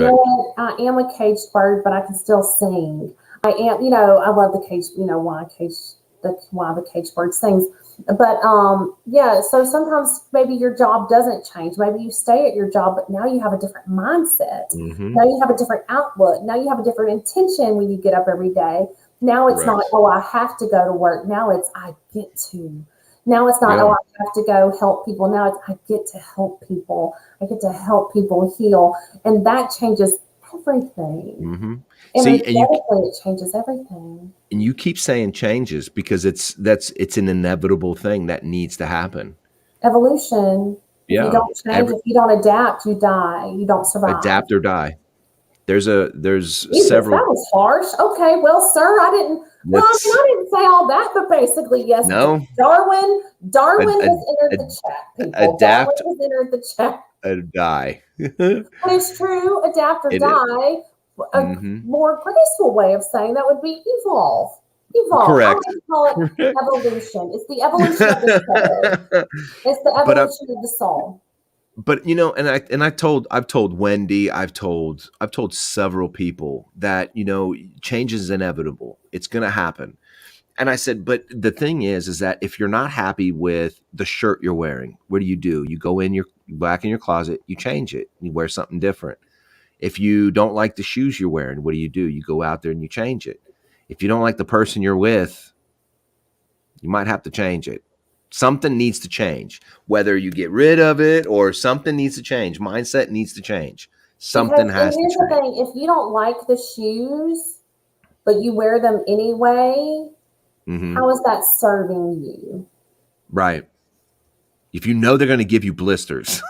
I am a caged bird, but I can still sing. I am, I love the cage, why the caged bird sings. But so sometimes maybe your job doesn't change. Maybe you stay at your job, but now you have a different mindset. Now you have a different outlook. Now you have a different intention when you get up every day. Now it's not, I have to go to work. Now it's, I get to. Now it's not, I have to go help people. Now it's, I get to help people. I get to help people heal. And that changes everything. And it changes everything. And you keep saying changes, because it's an inevitable thing that needs to happen. Evolution. If you don't change, if you don't adapt, you die. You don't survive. Adapt or die. There's Jesus, several. That was harsh. Okay, well, sir, I didn't say all that, but basically, yes. No. Darwin has entered the chat. People. Adapt. Darwin has entered the chat. Die. But it's true. Adapt or die. A more graceful way of saying that would be evolve. Evolve. I Correct. like to call it evolution. It's the evolution of the soul. It's the evolution of the soul. But I've told Wendy, I've told several people that, change is inevitable. It's going to happen. And I said, but the thing is that if you're not happy with the shirt you're wearing, what do? You go back in your closet, you change it, you wear something different. If you don't like the shoes you're wearing, what do? You go out there and you change it. If you don't like the person you're with, you might have to change it. Something needs to change, whether you get rid of it or something needs to change. Mindset needs to change. Something has to change. Here's the thing. If you don't like the shoes, but you wear them anyway, how is that serving you? Right. If you know they're going to give you blisters.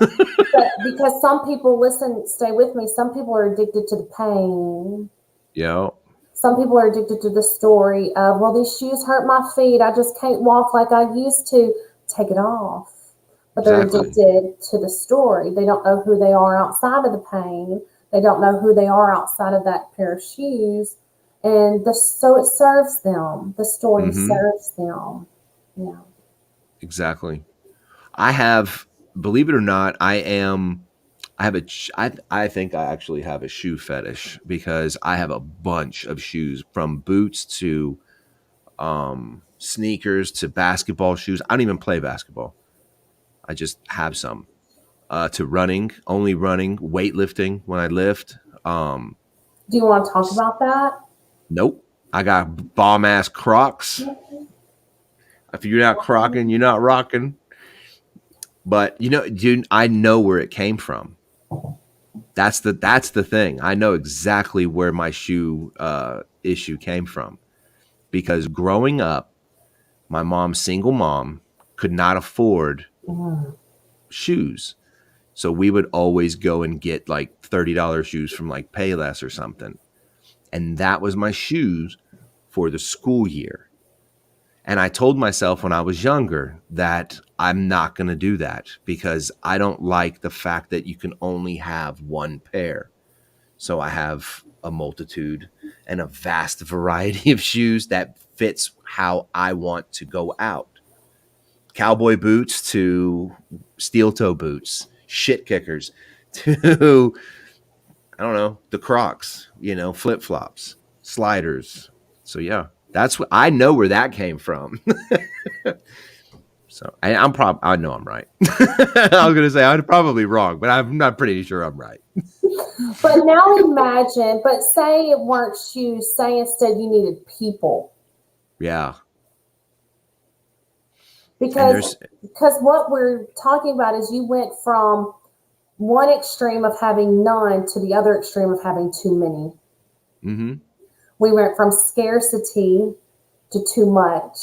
Because some people, stay with me, some people are addicted to the pain. Yeah. Some people are addicted to the story of, well, these shoes hurt my feet. I just can't walk like I used to. Take it off. But they're addicted to the story. They don't know who they are outside of the pain. They don't know who they are outside of that pair of shoes. And so it serves them. The story serves them. Yeah. Exactly. I have, believe it or not, I think I actually have a shoe fetish because I have a bunch of shoes, from boots to sneakers to basketball shoes. I don't even play basketball. I just have some. To running, only running, weightlifting when I lift. Do you want to talk about that? Nope. I got bomb ass Crocs. If you're not crocking, you're not rocking. But dude, I know where it came from. That's the thing. I know exactly where my shoe issue came from, because growing up, my mom's single mom could not afford shoes. So we would always go and get like $30 shoes from like Payless or something. And that was my shoes for the school year. And I told myself when I was younger that I'm not going to do that because I don't like the fact that you can only have one pair. So I have a multitude and a vast variety of shoes that fits how I want to go out. Cowboy boots to steel toe boots, shit kickers to, I don't know, the Crocs, flip flops, sliders. So yeah, that's what I know where that came from. So I know I'm right. I was gonna say I'm probably wrong, but I'm not pretty sure I'm right. But now imagine, say it weren't shoes, say instead you needed people. Yeah. Because what we're talking about is you went from one extreme of having none to the other extreme of having too many. We went from scarcity to too much.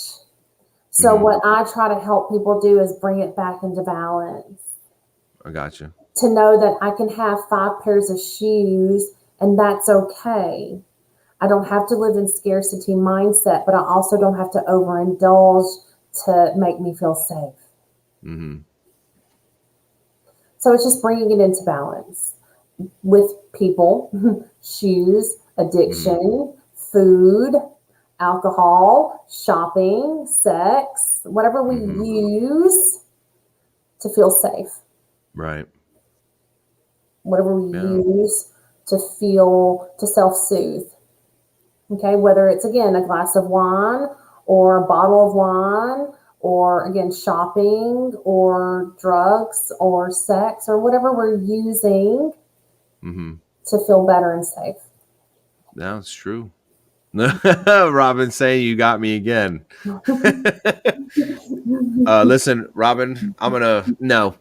So what I try to help people do is bring it back into balance. I got you. To know that I can have 5 pairs of shoes and that's okay. I don't have to live in scarcity mindset, but I also don't have to overindulge to make me feel safe. So it's just bringing it into balance with people, shoes, addiction, food, alcohol, shopping, sex, whatever we use to feel safe. Right. Whatever we use to self-soothe. Okay, whether it's, again, a glass of wine or a bottle of wine, or, again, shopping or drugs or sex or whatever we're using to feel better and safe. That's true. Robin saying you got me again. Listen, Robin, I'm gonna no.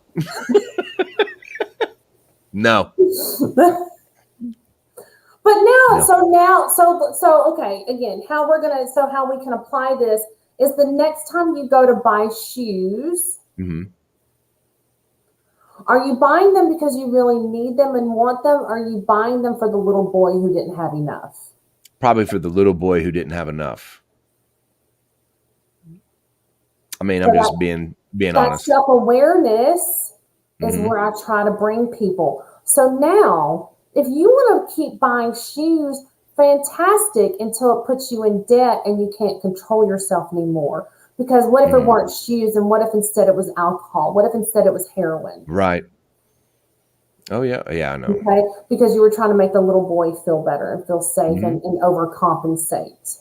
But now, so okay, again, how we can apply this is the next time you go to buy shoes, are you buying them because you really need them and want them? Or are you buying them for the little boy who didn't have enough? Probably for the little boy who didn't have enough. I mean, I'm just being honest. Self-awareness is where I try to bring people. So now, If you want to keep buying shoes, fantastic, until it puts you in debt and you can't control yourself anymore. Because what if it weren't shoes, and what if instead it was alcohol? What if instead it was heroin? Right. Oh yeah. Yeah, I know. Okay, because you were trying to make the little boy feel better and feel safe, and overcompensate.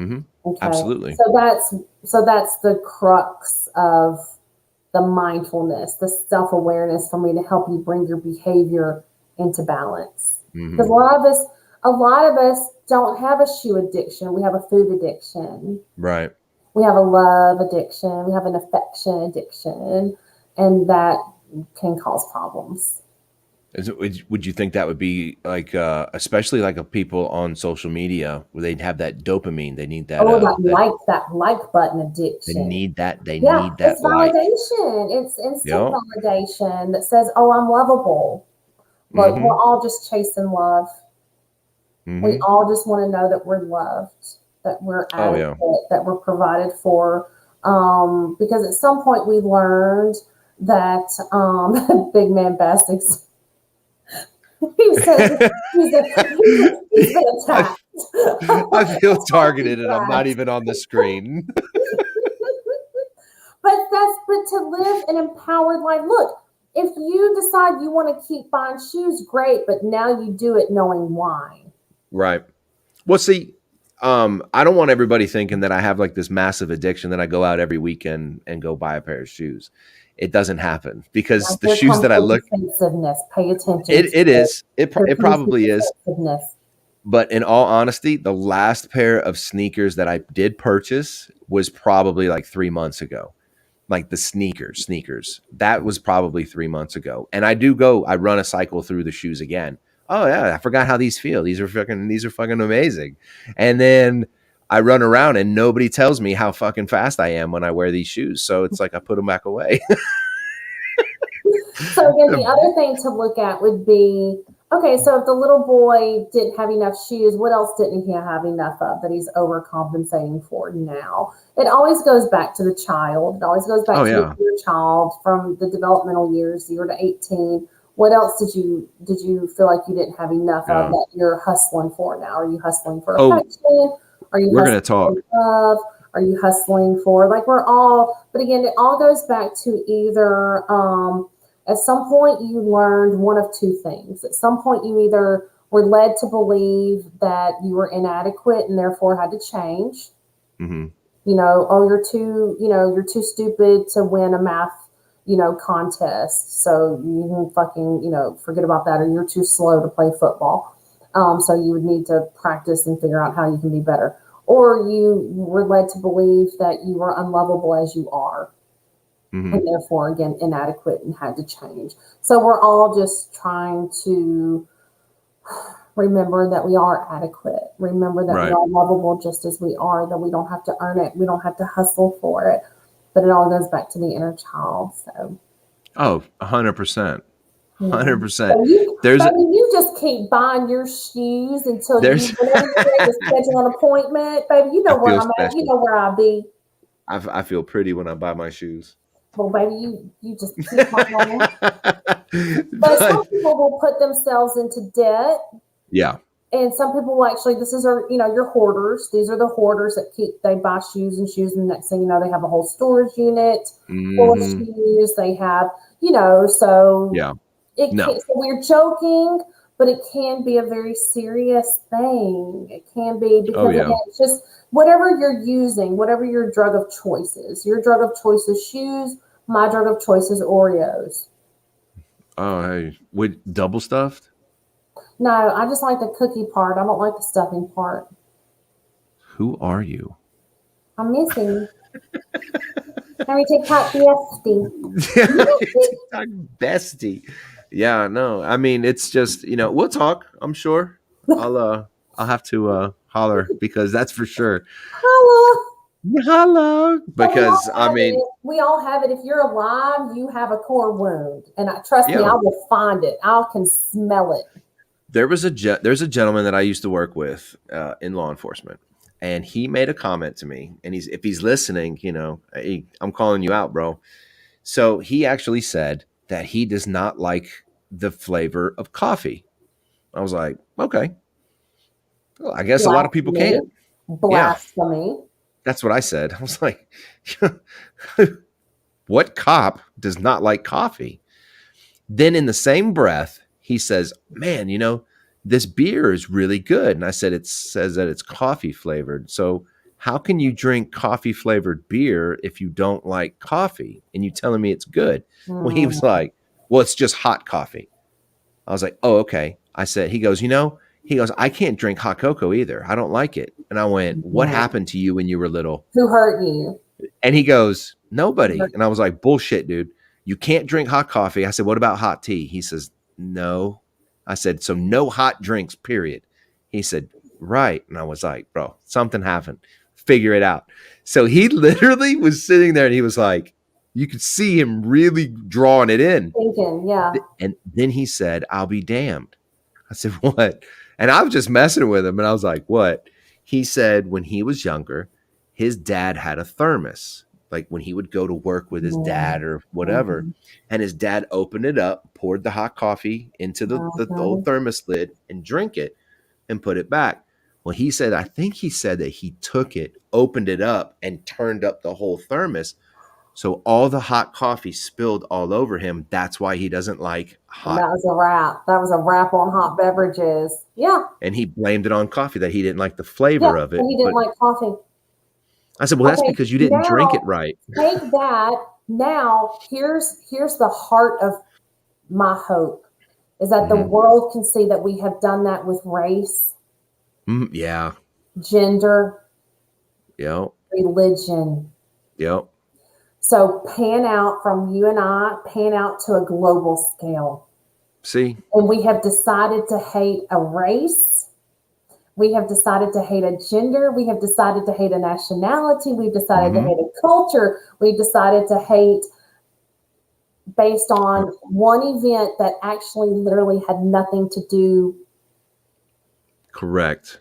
Okay, Absolutely. so that's the crux of the mindfulness, the self-awareness, for me to help you bring your behavior into balance. Because a lot of us don't have a shoe addiction. We have a food addiction. Right. We have a love addiction. We have an affection addiction, and that can cause problems. Would you think that would be like, especially like people on social media where they'd have that dopamine? They need that, Oh, that like button they addiction. need that, they Yeah, need it's that like. validation. It's instant Yeah. validation that says, "Oh, I'm lovable." But we're Mm-hmm. all just chasing love. We Mm-hmm. all just want to know that we're loved, that we're Oh yeah. adequate, that we're provided for. Because at some point we learned that Big Man Basics, he said he's been I, attacked. I feel He's targeted and I'm not dragged. even on the screen. But to live an empowered life. Look, if you decide you want to keep buying shoes, great, but now you do it knowing why. Right. Well, see, I don't want everybody thinking that I have like this massive addiction that I go out every weekend and go buy a pair of shoes. It doesn't happen because Now the here shoes comes that I the look, defensiveness. Pay attention to it it. is, Here it comes the probably is. defensiveness. But in all honesty, the last pair of sneakers that I did purchase was probably like 3 months ago. Like the sneakers. That was probably 3 months ago. And I run a cycle through the shoes again. Oh yeah, I forgot how these feel. These are fucking amazing. And then I run around and nobody tells me how fucking fast I am when I wear these shoes. So it's like I put them back away. So again, the other thing to look at would be, okay, so if the little boy didn't have enough shoes, what else didn't he have enough of that he's overcompensating for now? It always goes back to the child. It always goes Oh back to yeah. your child from the developmental years, 0 to 18. What else did you feel like you didn't have enough of Yeah. that you're hustling for now? Are you hustling for Oh, affection? Are you we're gonna hustling for talk. love? Are you hustling for, like, we're all, but again, it all goes back to either at some point you learned one of two things. At some point you either were led to believe that you were inadequate and therefore had to change. Hmm. Oh, you're too stupid to win a math, contest. So you can fucking, forget about that. Or you're too slow to play football. So you would need to practice and figure out how you can be better. Or you were led to believe that you were unlovable as you are, Hmm. and therefore again inadequate and had to change. So we're all just trying to remember that we are adequate, remember that we Right. are lovable just as we are, that we don't have to earn it, we don't have to hustle for it. But it all goes back to the inner child. So Oh, 100%. yeah. 100%. So you, There's baby, you just keep buying your shoes until there's whenever you're ready to schedule an appointment, baby. You I know where feel I'm at. You special. know where I'll be. I feel pretty when I buy my shoes. Well, baby, you just keep buying. But But some people will put themselves into debt, yeah. and some people will actually. This is your hoarders. These are the hoarders that they buy shoes and shoes, and the next thing you know, they have a whole storage unit full of Hmm. shoes. They have, so Yeah. it No. can. So we're joking, but it can be a very serious thing. It can be Oh because yeah. again, it's just whatever you're using, whatever your drug of choice is. Your drug of choice is shoes. My drug of choice is Oreos. Oh hey. With double stuffed? No, I just like the cookie part. I don't like the stuffing part. Who are you? I'm missing. Let me take part bestie. TikTok bestie. Yeah, no. I mean, it's just, we'll talk, I'm sure. I'll have to holler because that's for sure. Hello. Hello. But we all Because I have mean, it. We all have it. If you're alive, you have a core wound, and trust me, I yeah. will find it. I can smell it. There's a gentleman that I used to work with in law enforcement, and he made a comment to me. And if he's listening, hey, I'm calling you out, bro. So he actually said that he does not like the flavor of coffee. I was like, okay. Well, I guess a lot of people Blasphemy. can't. Yeah, Blasphemy. that's what I said. I was like, what cop does not like coffee? Then in the same breath, he says, man, this beer is really good. And I said, it says that it's coffee flavored. So how can you drink coffee flavored beer if you don't like coffee? And you telling me it's good? Well, he was like, well, it's just hot coffee. I was like, oh, okay. I said, he goes, I can't drink hot cocoa either. I don't like it. And I went, what happened to you when you were little? Who hurt you? And he goes, nobody. And I was like, bullshit, dude. You can't drink hot coffee. I said, what about hot tea? He says, no. I said, so no hot drinks, period. He said, right. And I was like, bro, something happened. Figure it out. So he literally was sitting there and he was like, you could see him really drawing it in. Thinking, yeah. And then he said, I'll be damned. I said, what? And I was just messing with him. And I was like, what? He said when he was younger, his dad had a thermos, like when he would go to work with his dad or whatever. And his dad opened it up, poured the hot coffee into the old thermos lid and drink it and put it back. Well, he said, I think he said that he took it, opened it up and turned up the whole thermos. So all the hot coffee spilled all over him. That's why he doesn't like hot. And that was a wrap. That was a wrap on hot beverages. Yeah. And he blamed it on coffee, that he didn't like the flavor of it. And he didn't like coffee. I said, well, that's because you didn't drink it right. Take that. Now, here's the heart of my hope, is that the world can see that we have done that with race. Yeah. Gender. Yep. Religion. Yep. So pan out from you and I, pan out to a global scale. See? And we have decided to hate a race. We have decided to hate a gender. We have decided to hate a nationality. We've decided to hate a culture. We've decided to hate based on one event that actually literally had nothing to do. Correct.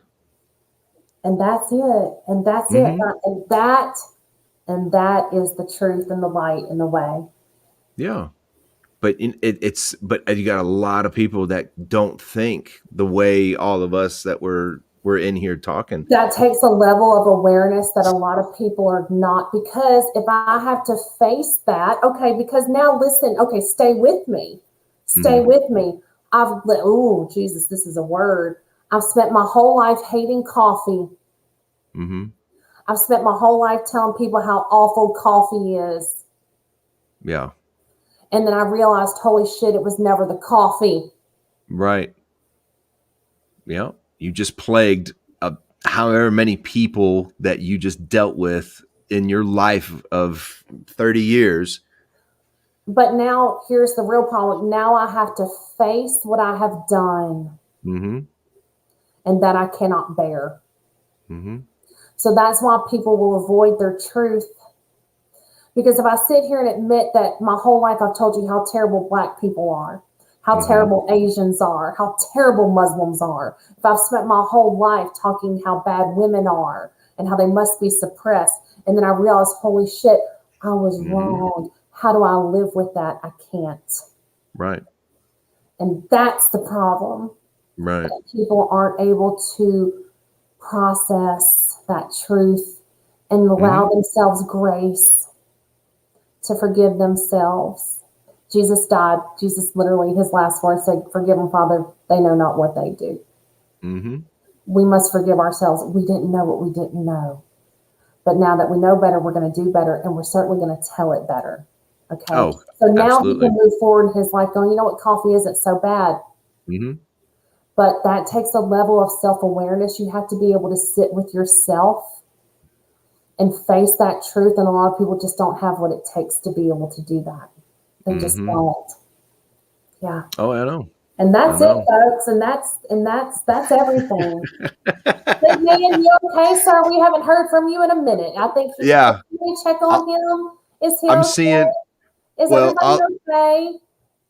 And that's it. And that's it. And that is the truth and the light and the way. Yeah. But but you got a lot of people that don't think the way all of us that we're in here talking. That takes a level of awareness that a lot of people are not, because if I have to face that, okay, because now listen, okay, stay with me. Stay with me. Oh, Jesus, this is a word. I've spent my whole life hating coffee. I've spent my whole life telling people how awful coffee is. Yeah. And then I realized, holy shit, it was never the coffee. Right. Yeah. You just plagued however many people that you just dealt with in your life of 30 years. But now here's the real problem. Now I have to face what I have done. And that I cannot bear. So that's why people will avoid their truth. Because if I sit here and admit that my whole life I've told you how terrible Black people are, how terrible Asians are, how terrible Muslims are, if I've spent my whole life talking how bad women are and how they must be suppressed, and then I realize, holy shit, I was wrong. How do I live with that? I can't. Right. And that's the problem. Right. That people aren't able to process that truth and allow themselves grace to forgive themselves. Jesus died. Jesus literally, his last words said, forgive them, Father, they know not what they do. We must forgive ourselves. We didn't know what we didn't know. But now that we know better, we're going to do better, and we're certainly going to tell it better. Okay? Oh, so now absolutely. he can move forward in his life going, you know what, coffee isn't so bad. But that takes a level of self-awareness. You have to be able to sit with yourself and face that truth. And a lot of people just don't have what it takes to be able to do that. They just don't. Yeah. Oh, I know. And that's it, folks. And that's everything. Big man, you okay, sir? We haven't heard from you in a minute. I think we check on him. Is he I'm okay? seeing. Is everybody okay?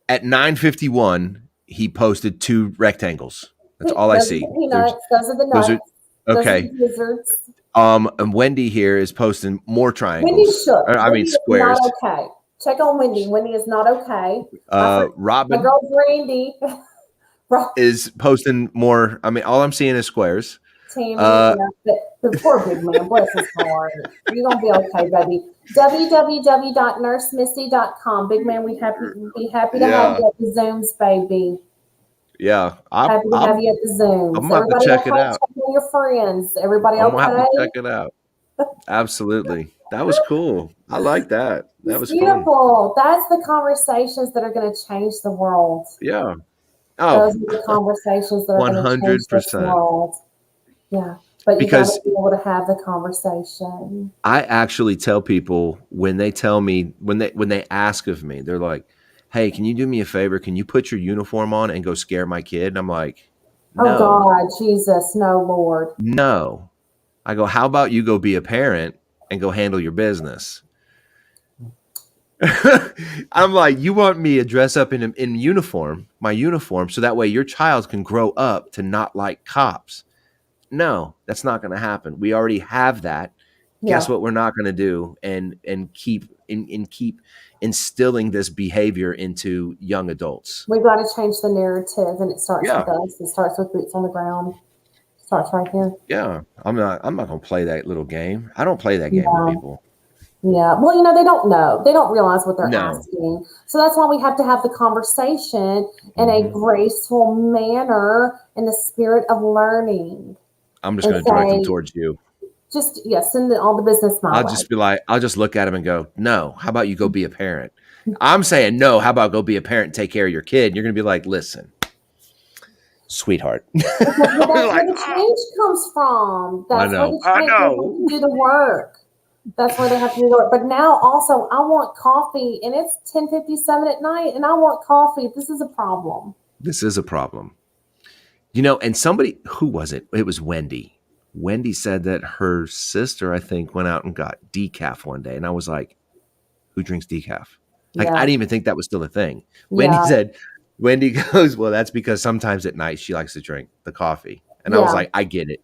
At 9:51, he posted 2 rectangles. That's all I see. Those are the nuts. Okay. Those are the gizzards. And Wendy here is posting more triangles. Wendy shook. Wendy squares. Is not okay. Check on Wendy. Wendy is not okay. Robin. My girl Brandy. Right. is posting more. I mean, all I'm seeing is squares. Tammy, Uh, yeah, the poor big man, bless his heart. You're gonna be okay, baby. www.nursemissy.com. Big man, we'd be happy to have yeah, you at the Zooms, baby. yeah. Happy to have you at the I'm Zooms. about to Everybody check it okay? out. Check on your friends. Everybody I'm gonna have to okay? check it out. Absolutely. That was cool. I like that. That It's was fun. beautiful. That's the conversations that are going to change the world. Yeah. Oh, Those are the conversations that are going to change this 100%. world. Yeah. But you got to Because be able to have the conversation. I actually tell people when they tell me when they ask of me, they're like, "Hey, can you do me a favor? Can you put your uniform on and go scare my kid?" And I'm like, Oh, "No. God, Jesus, no, Lord. No." I go, "How about you go be a parent and go handle your business?" I'm like, "You want me to dress up in uniform, my uniform, so that way your child can grow up to not like cops?" No, that's not going to happen. We already have that. Guess Yeah. what we're not going to do, and keep instilling this behavior into young adults. We've got to change the narrative, and it starts with Yeah. us. It starts with boots on the ground. It starts right here. Yeah. I'm not going to play that little game. I don't play that game with Yeah. people. Yeah. Well, they don't know. They don't realize what they're No. asking. So that's why we have to have the conversation in a Mhm. graceful manner in the spirit of learning I'm just and going to direct them say, towards you. just, yes, send all the business my way. I'll just look at him and go, "No, how about you go be a parent?" I'm saying, "No, how about go be a parent and take care of your kid?" And you're going to be like, "Listen, sweetheart." Because well, I'm that's where like, the "Oh, change comes from. I That's where know. the I change, they have know." to do the work. That's where they have to do the work. But now also, I want coffee, and it's 10:57 at night, and I want coffee. This is a problem. This is a problem. And somebody, who was it? It was Wendy. Wendy said that her sister, I think, went out and got decaf one day. And I was like, who drinks decaf? Like, I Yeah. didn't even think that was still a thing. Wendy Yeah. said, Wendy goes, well, that's because sometimes at night she likes to drink the coffee. And I was Yeah. like, I get it.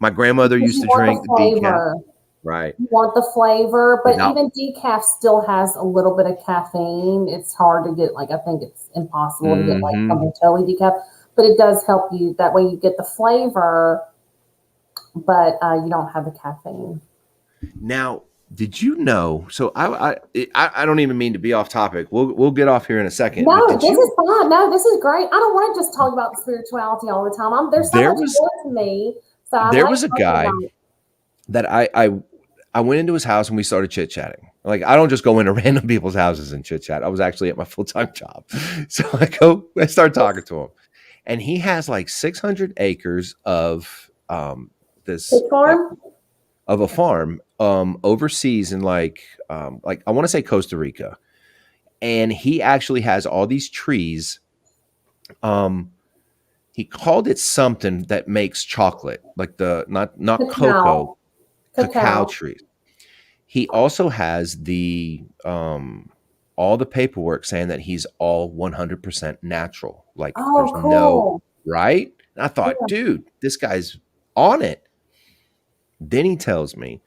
My grandmother Because used you to want drink the the decaf, flavor. right? You want the flavor, but Without, even decaf still has a little bit of caffeine. It's hard to get, like, I think it's impossible to get like mm-hmm. something totally decaf, but it does help you. That way you get the flavor, but you don't have the caffeine. Now, did you know? So I don't even mean to be off topic. We'll get off here in a second. But No, did this is you? fine. No, this is great. I don't want to just talk about spirituality all the time. There's so There much was more to me, so I there like was a talking guy about it. that I went into his house and we started chit chatting. Like, I don't just go into random people's houses and chit chat. I was actually at my full time job, so I start talking to him, and he has like 600 acres of this Pig like farm? of a farm overseas in like I want to say Costa Rica, and he actually has all these trees. Um, he called it something that makes chocolate, like the not cocoa, Cacao. cacao Cacao. trees. He also has the all the paperwork saying that he's all 100% natural. Like, Oh, there's no, cool. right? And I thought, Yeah. dude, this guy's on it. Then he tells me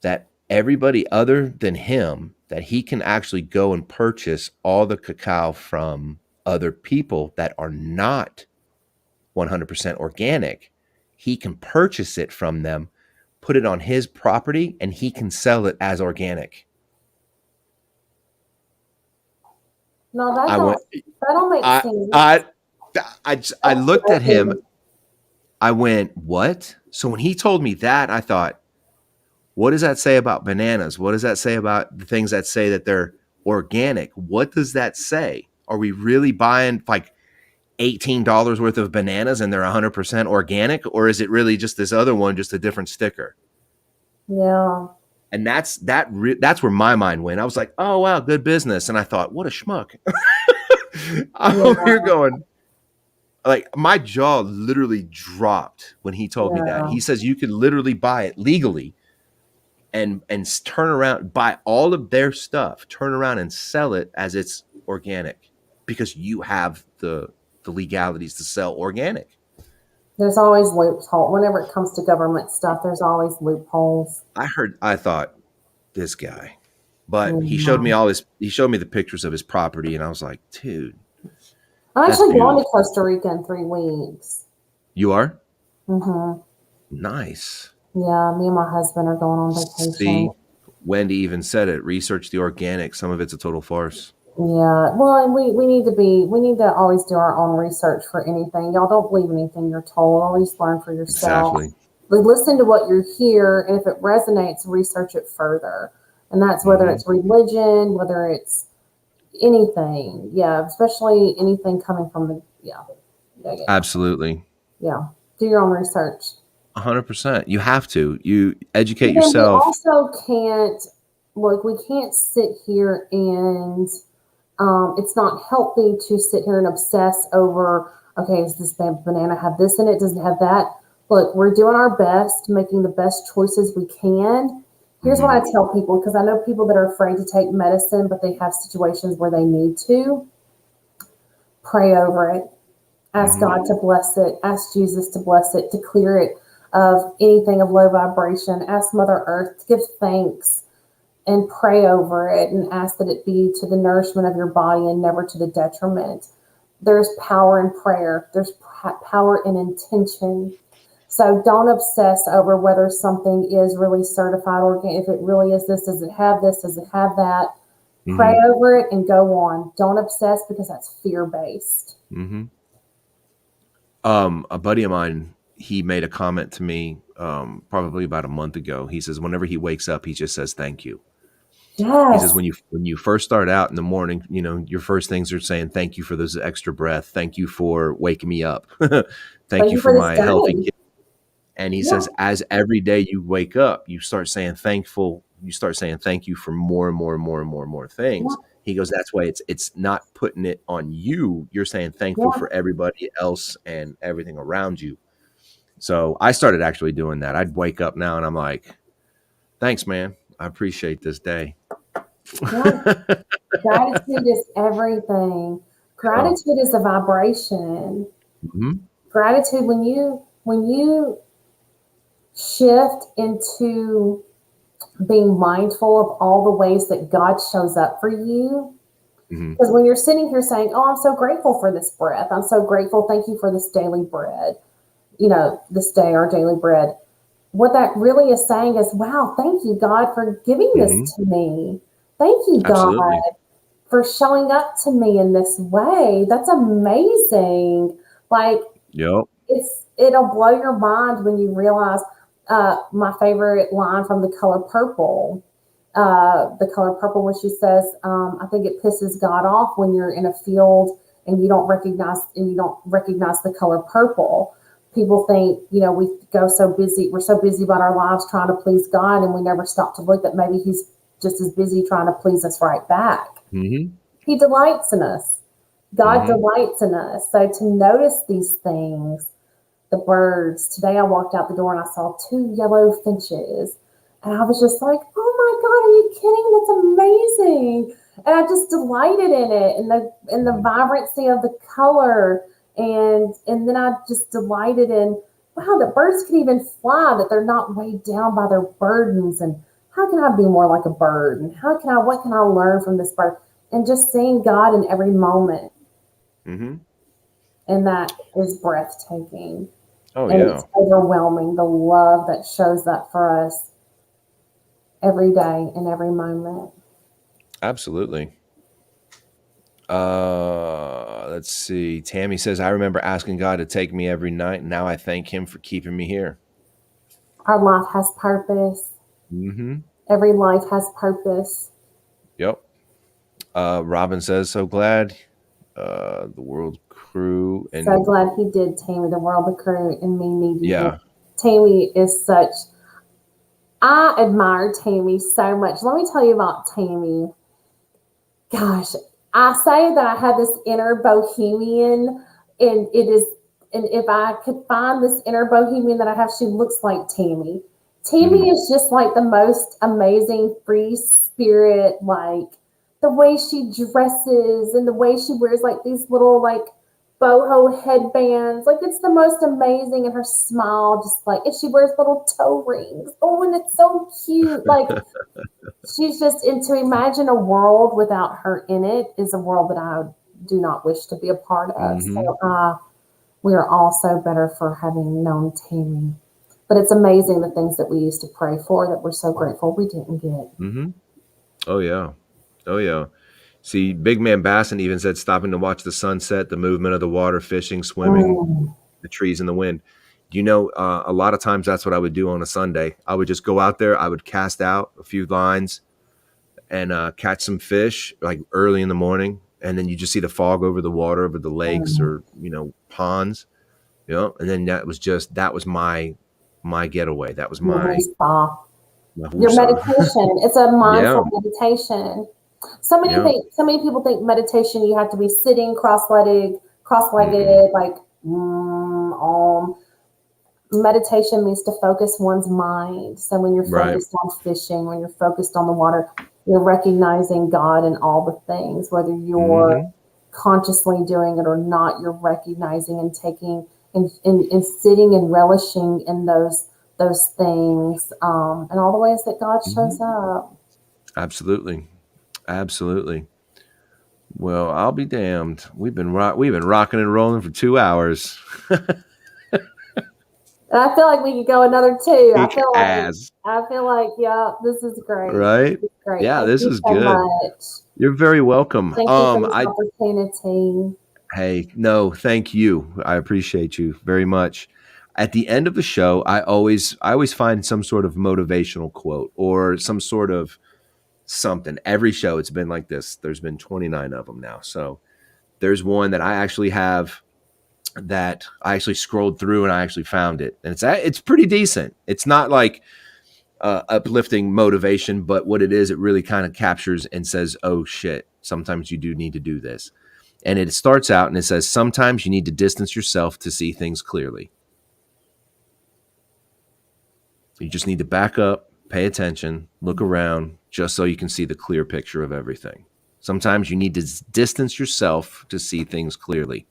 that everybody other than him, that he can actually go and purchase all the cacao from other people that are not 100% organic. He can purchase it from them, put it on his property, and he can sell it as organic. No, I went, that don't make I, sense. I, I That's looked at him. crazy. I went, what? So when he told me that, I thought, what does that say about bananas? What does that say about the things that say that they're organic? What does that say? Are we really buying like $18 worth of bananas and they're 100% organic? Or is it really just this other one, just a different sticker? Yeah. And that's where my mind went. I was like, oh, wow, good business. And I thought, what a schmuck. I'm over Yeah. here going, like, my jaw literally dropped when he told me that. Yeah. He says you could literally buy it legally and turn around, buy all of their stuff, turn around and sell it as it's organic because you have the legalities to sell organic. There's always loopholes. Whenever it comes to government stuff, there's always loopholes. I thought, this guy. But he showed Yeah. me the pictures of his property, and I was like, dude. I'm That's actually going to beautiful. Costa Rica in 3 weeks. You are? Mm-hmm. Nice. Yeah, me and my husband are going on vacation. See, Wendy even said it. Research the organic. Some of it's a total farce. Yeah, well, and we need to always do our own research for anything. Y'all don't believe anything you're told. Always learn for yourself. Exactly. Listen to what you hear, and if it resonates, research it further. And that's whether Hmm. it's religion, whether it's anything. Yeah, especially anything coming from the yeah. Absolutely. Yeah. Do your own research. 100%. You have to. You educate But then we yourself. also can't look. We can't sit here and it's not healthy to sit here and obsess over, okay, does this banana have this in it? Does it have that? Look, we're doing our best, making the best choices we can. Here's what Hmm. I tell people, because I know people that are afraid to take medicine, but they have situations where they need to. Pray over it. Ask Hmm. God to bless it. Ask Jesus to bless it, to clear it of anything of low vibration. Ask Mother Earth to give thanks and pray over it and ask that it be to the nourishment of your body and never to the detriment. There's power in prayer, there's power in intention. So don't obsess over whether something is really certified organic. If it really is this, does it have this? Does it have that? Pray Hmm. over it and go on. Don't obsess because that's fear based. Hmm. A buddy of mine, he made a comment to me probably about a month ago. He says whenever he wakes up, he just says thank you. He says Yes. when you first start out in the morning, you know, your first things are saying thank you for this extra breath. Thank you for waking me up. Thank Thank you you for for this my healthy day. kid. And he Yeah. says as every day you wake up, you start saying thankful. You start saying thank you for more and more and more and more and more Yeah. things. He goes, that's why it's not putting it on you. You're saying thankful Yeah. for everybody else and everything around you. So I started actually doing that. I'd wake up now and I'm like, thanks, man. I appreciate this day. Yeah. Gratitude is everything. Yeah. Gratitude is a vibration. Mhm. Gratitude, when you shift into being mindful of all the ways that God shows up for you, Mhm. because when you're sitting here saying, oh, I'm so grateful for this breath, I'm so grateful, thank you for this daily bread, this day, our daily bread. What that really is saying is, wow, thank you, God, for giving this Mhm. to me. Thank you, God, Absolutely. for showing up to me in this way. That's amazing. Like, Yep. it'll blow your mind when you realize my favorite line from the color purple. The color purple, when she says, I think it pisses God off when you're in a field and you don't recognize the color purple. People think, we go so busy, we're so busy about our lives trying to please God, and we never stop to look that maybe He's just as busy trying to please us right back. Mhm. He delights in us. God Mhm. delights in us. So to notice these things, the birds. Today I walked out the door and I saw 2 yellow finches. And I was just like, oh my God, are you kidding? That's amazing. And I just delighted in it and the Mhm. vibrancy of the color. And then I just delighted in, wow, that birds can even fly, that they're not weighed down by their burdens. And how can I be more like a bird? And what can I learn from this bird? And just seeing God in every moment. Mhm. And that is breathtaking. Oh And it's yeah. overwhelming, the love that shows up for us every day and every moment. Absolutely. Let's see. Tammy says I remember asking God to take me every night. Now I thank him for keeping me here. Our life has purpose. Mhm. Every life has purpose. Yep. Robin says so glad the world crew So and glad he did, Tammy. The world, the crew, and me need you. yeah. Tammy is such. I admire Tammy so much. Let me tell you about Tammy. Gosh, I say that I have this inner bohemian, and it is, and if I could find this inner bohemian that I have, she looks like Tammy. Tammy Mhm. is just like the most amazing free spirit, like the way she dresses and the way she wears like these little like boho headbands. Like it's the most amazing, and her smile, just like, and she wears little toe rings. Oh, and it's so cute. Like she's just, and to imagine a world without her in it is a world that I do not wish to be a part of. Mm-hmm. So we are all so better for having known Tammy. But it's amazing the things that we used to pray for that we're so grateful we didn't get. Mm-hmm. Oh yeah. Oh yeah. See, Big Man Basson even said stopping to watch the sunset, the movement of the water, fishing, swimming, the trees in the wind. You know, a lot of times that's what I would do on a Sunday. I would just go out there. I would cast out a few lines and catch some fish like early in the morning. And then you just see the fog over the water, over the lakes or, you know, ponds, you know, and then that was my getaway. That was my your meditation. It's a mindful yeah. meditation. So many people think meditation, you have to be sitting cross-legged, like meditation means to focus one's mind. So when you're focused on fishing, when you're focused on the water, you're recognizing God in all the things, whether you're consciously doing it or not, you're recognizing and taking and sitting and relishing in those things and all the ways that God shows up. Absolutely. Absolutely. Well, I'll be damned. We've been rocking and rolling for 2 hours. I feel like we could go another 2. I feel like, yeah, this is great. Right? This is great. Yeah, Thank this you is so good. Much. You're very welcome. Thank you for this opportunity. Hey, no, thank you. I appreciate you very much. At the end of the show, I always find some sort of motivational quote or some sort of something. Every show it's been like this. There's been 29 of them now. So there's one that I actually have that I actually scrolled through and I actually found it. And it's pretty decent. It's not like uplifting motivation, but what it is, it really kind of captures and says, oh shit, sometimes you do need to do this. And it starts out and it says, sometimes you need to distance yourself to see things clearly. You just need to back up, pay attention, look around, just so you can see the clear picture of everything. Sometimes you need to distance yourself to see things clearly.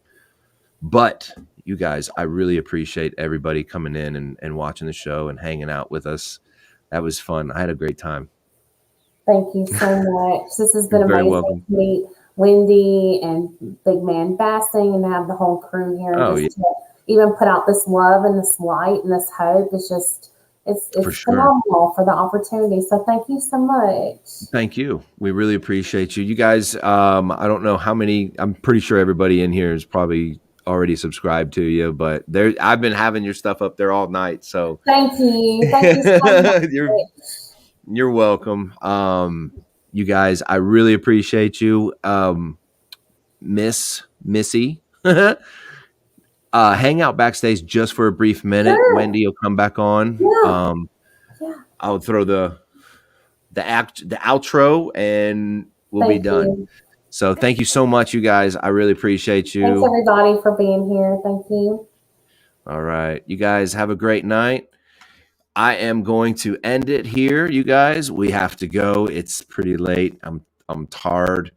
But you guys, I really appreciate everybody coming in and watching the show and hanging out with us. That was fun. I had a great time. Thank you so much. This has been very amazing welcome. to meet Wendy and Big Man Bassing and have the whole crew here. To even put out this love and this light and this hope. It's just, it's phenomenal for the opportunity. So thank you so much. Thank you. We really appreciate you. You guys, I don't know how many, I'm pretty sure everybody in here is probably already subscribed to you, but I've been having your stuff up there all night. So thank you. Thank you so much. You're welcome. You guys, I really appreciate you. Miss Missy. Hang out backstage just for a brief minute. Sure. Wendy will come back on. Yeah. I'll throw the outro and we'll be done. You. So thank you so much, you guys. I really appreciate you. Thanks everybody for being here. Thank you. All right. You guys have a great night. I am going to end it here, you guys. We have to go. It's pretty late. I'm tired.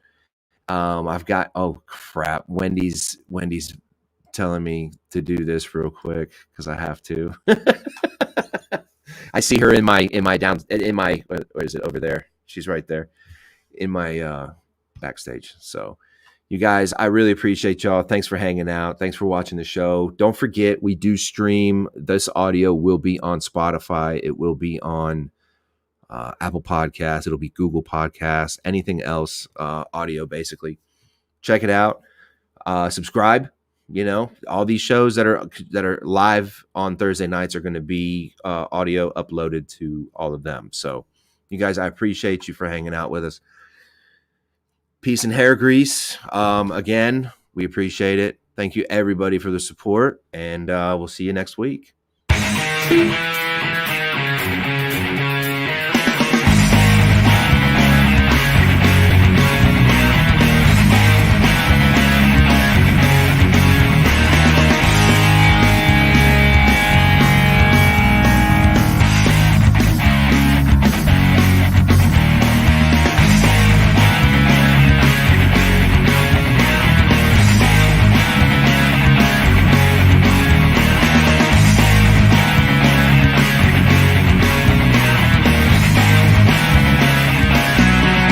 I've got, oh crap. Wendy's telling me to do this real quick because I have to. I see her in my where is it over there? She's right there in my backstage. So you guys, I really appreciate y'all. Thanks for hanging out. Thanks for watching the show. Don't forget, we do stream. This audio will be on Spotify. It will be on Apple Podcasts. It'll be Google Podcasts, anything else audio, basically. Check it out. Subscribe. You know, all these shows that are live on Thursday nights are going to be audio uploaded to all of them. So you guys, I appreciate you for hanging out with us. Peace and hair grease. Again, we appreciate it. Thank you everybody for the support, and we'll see you next week.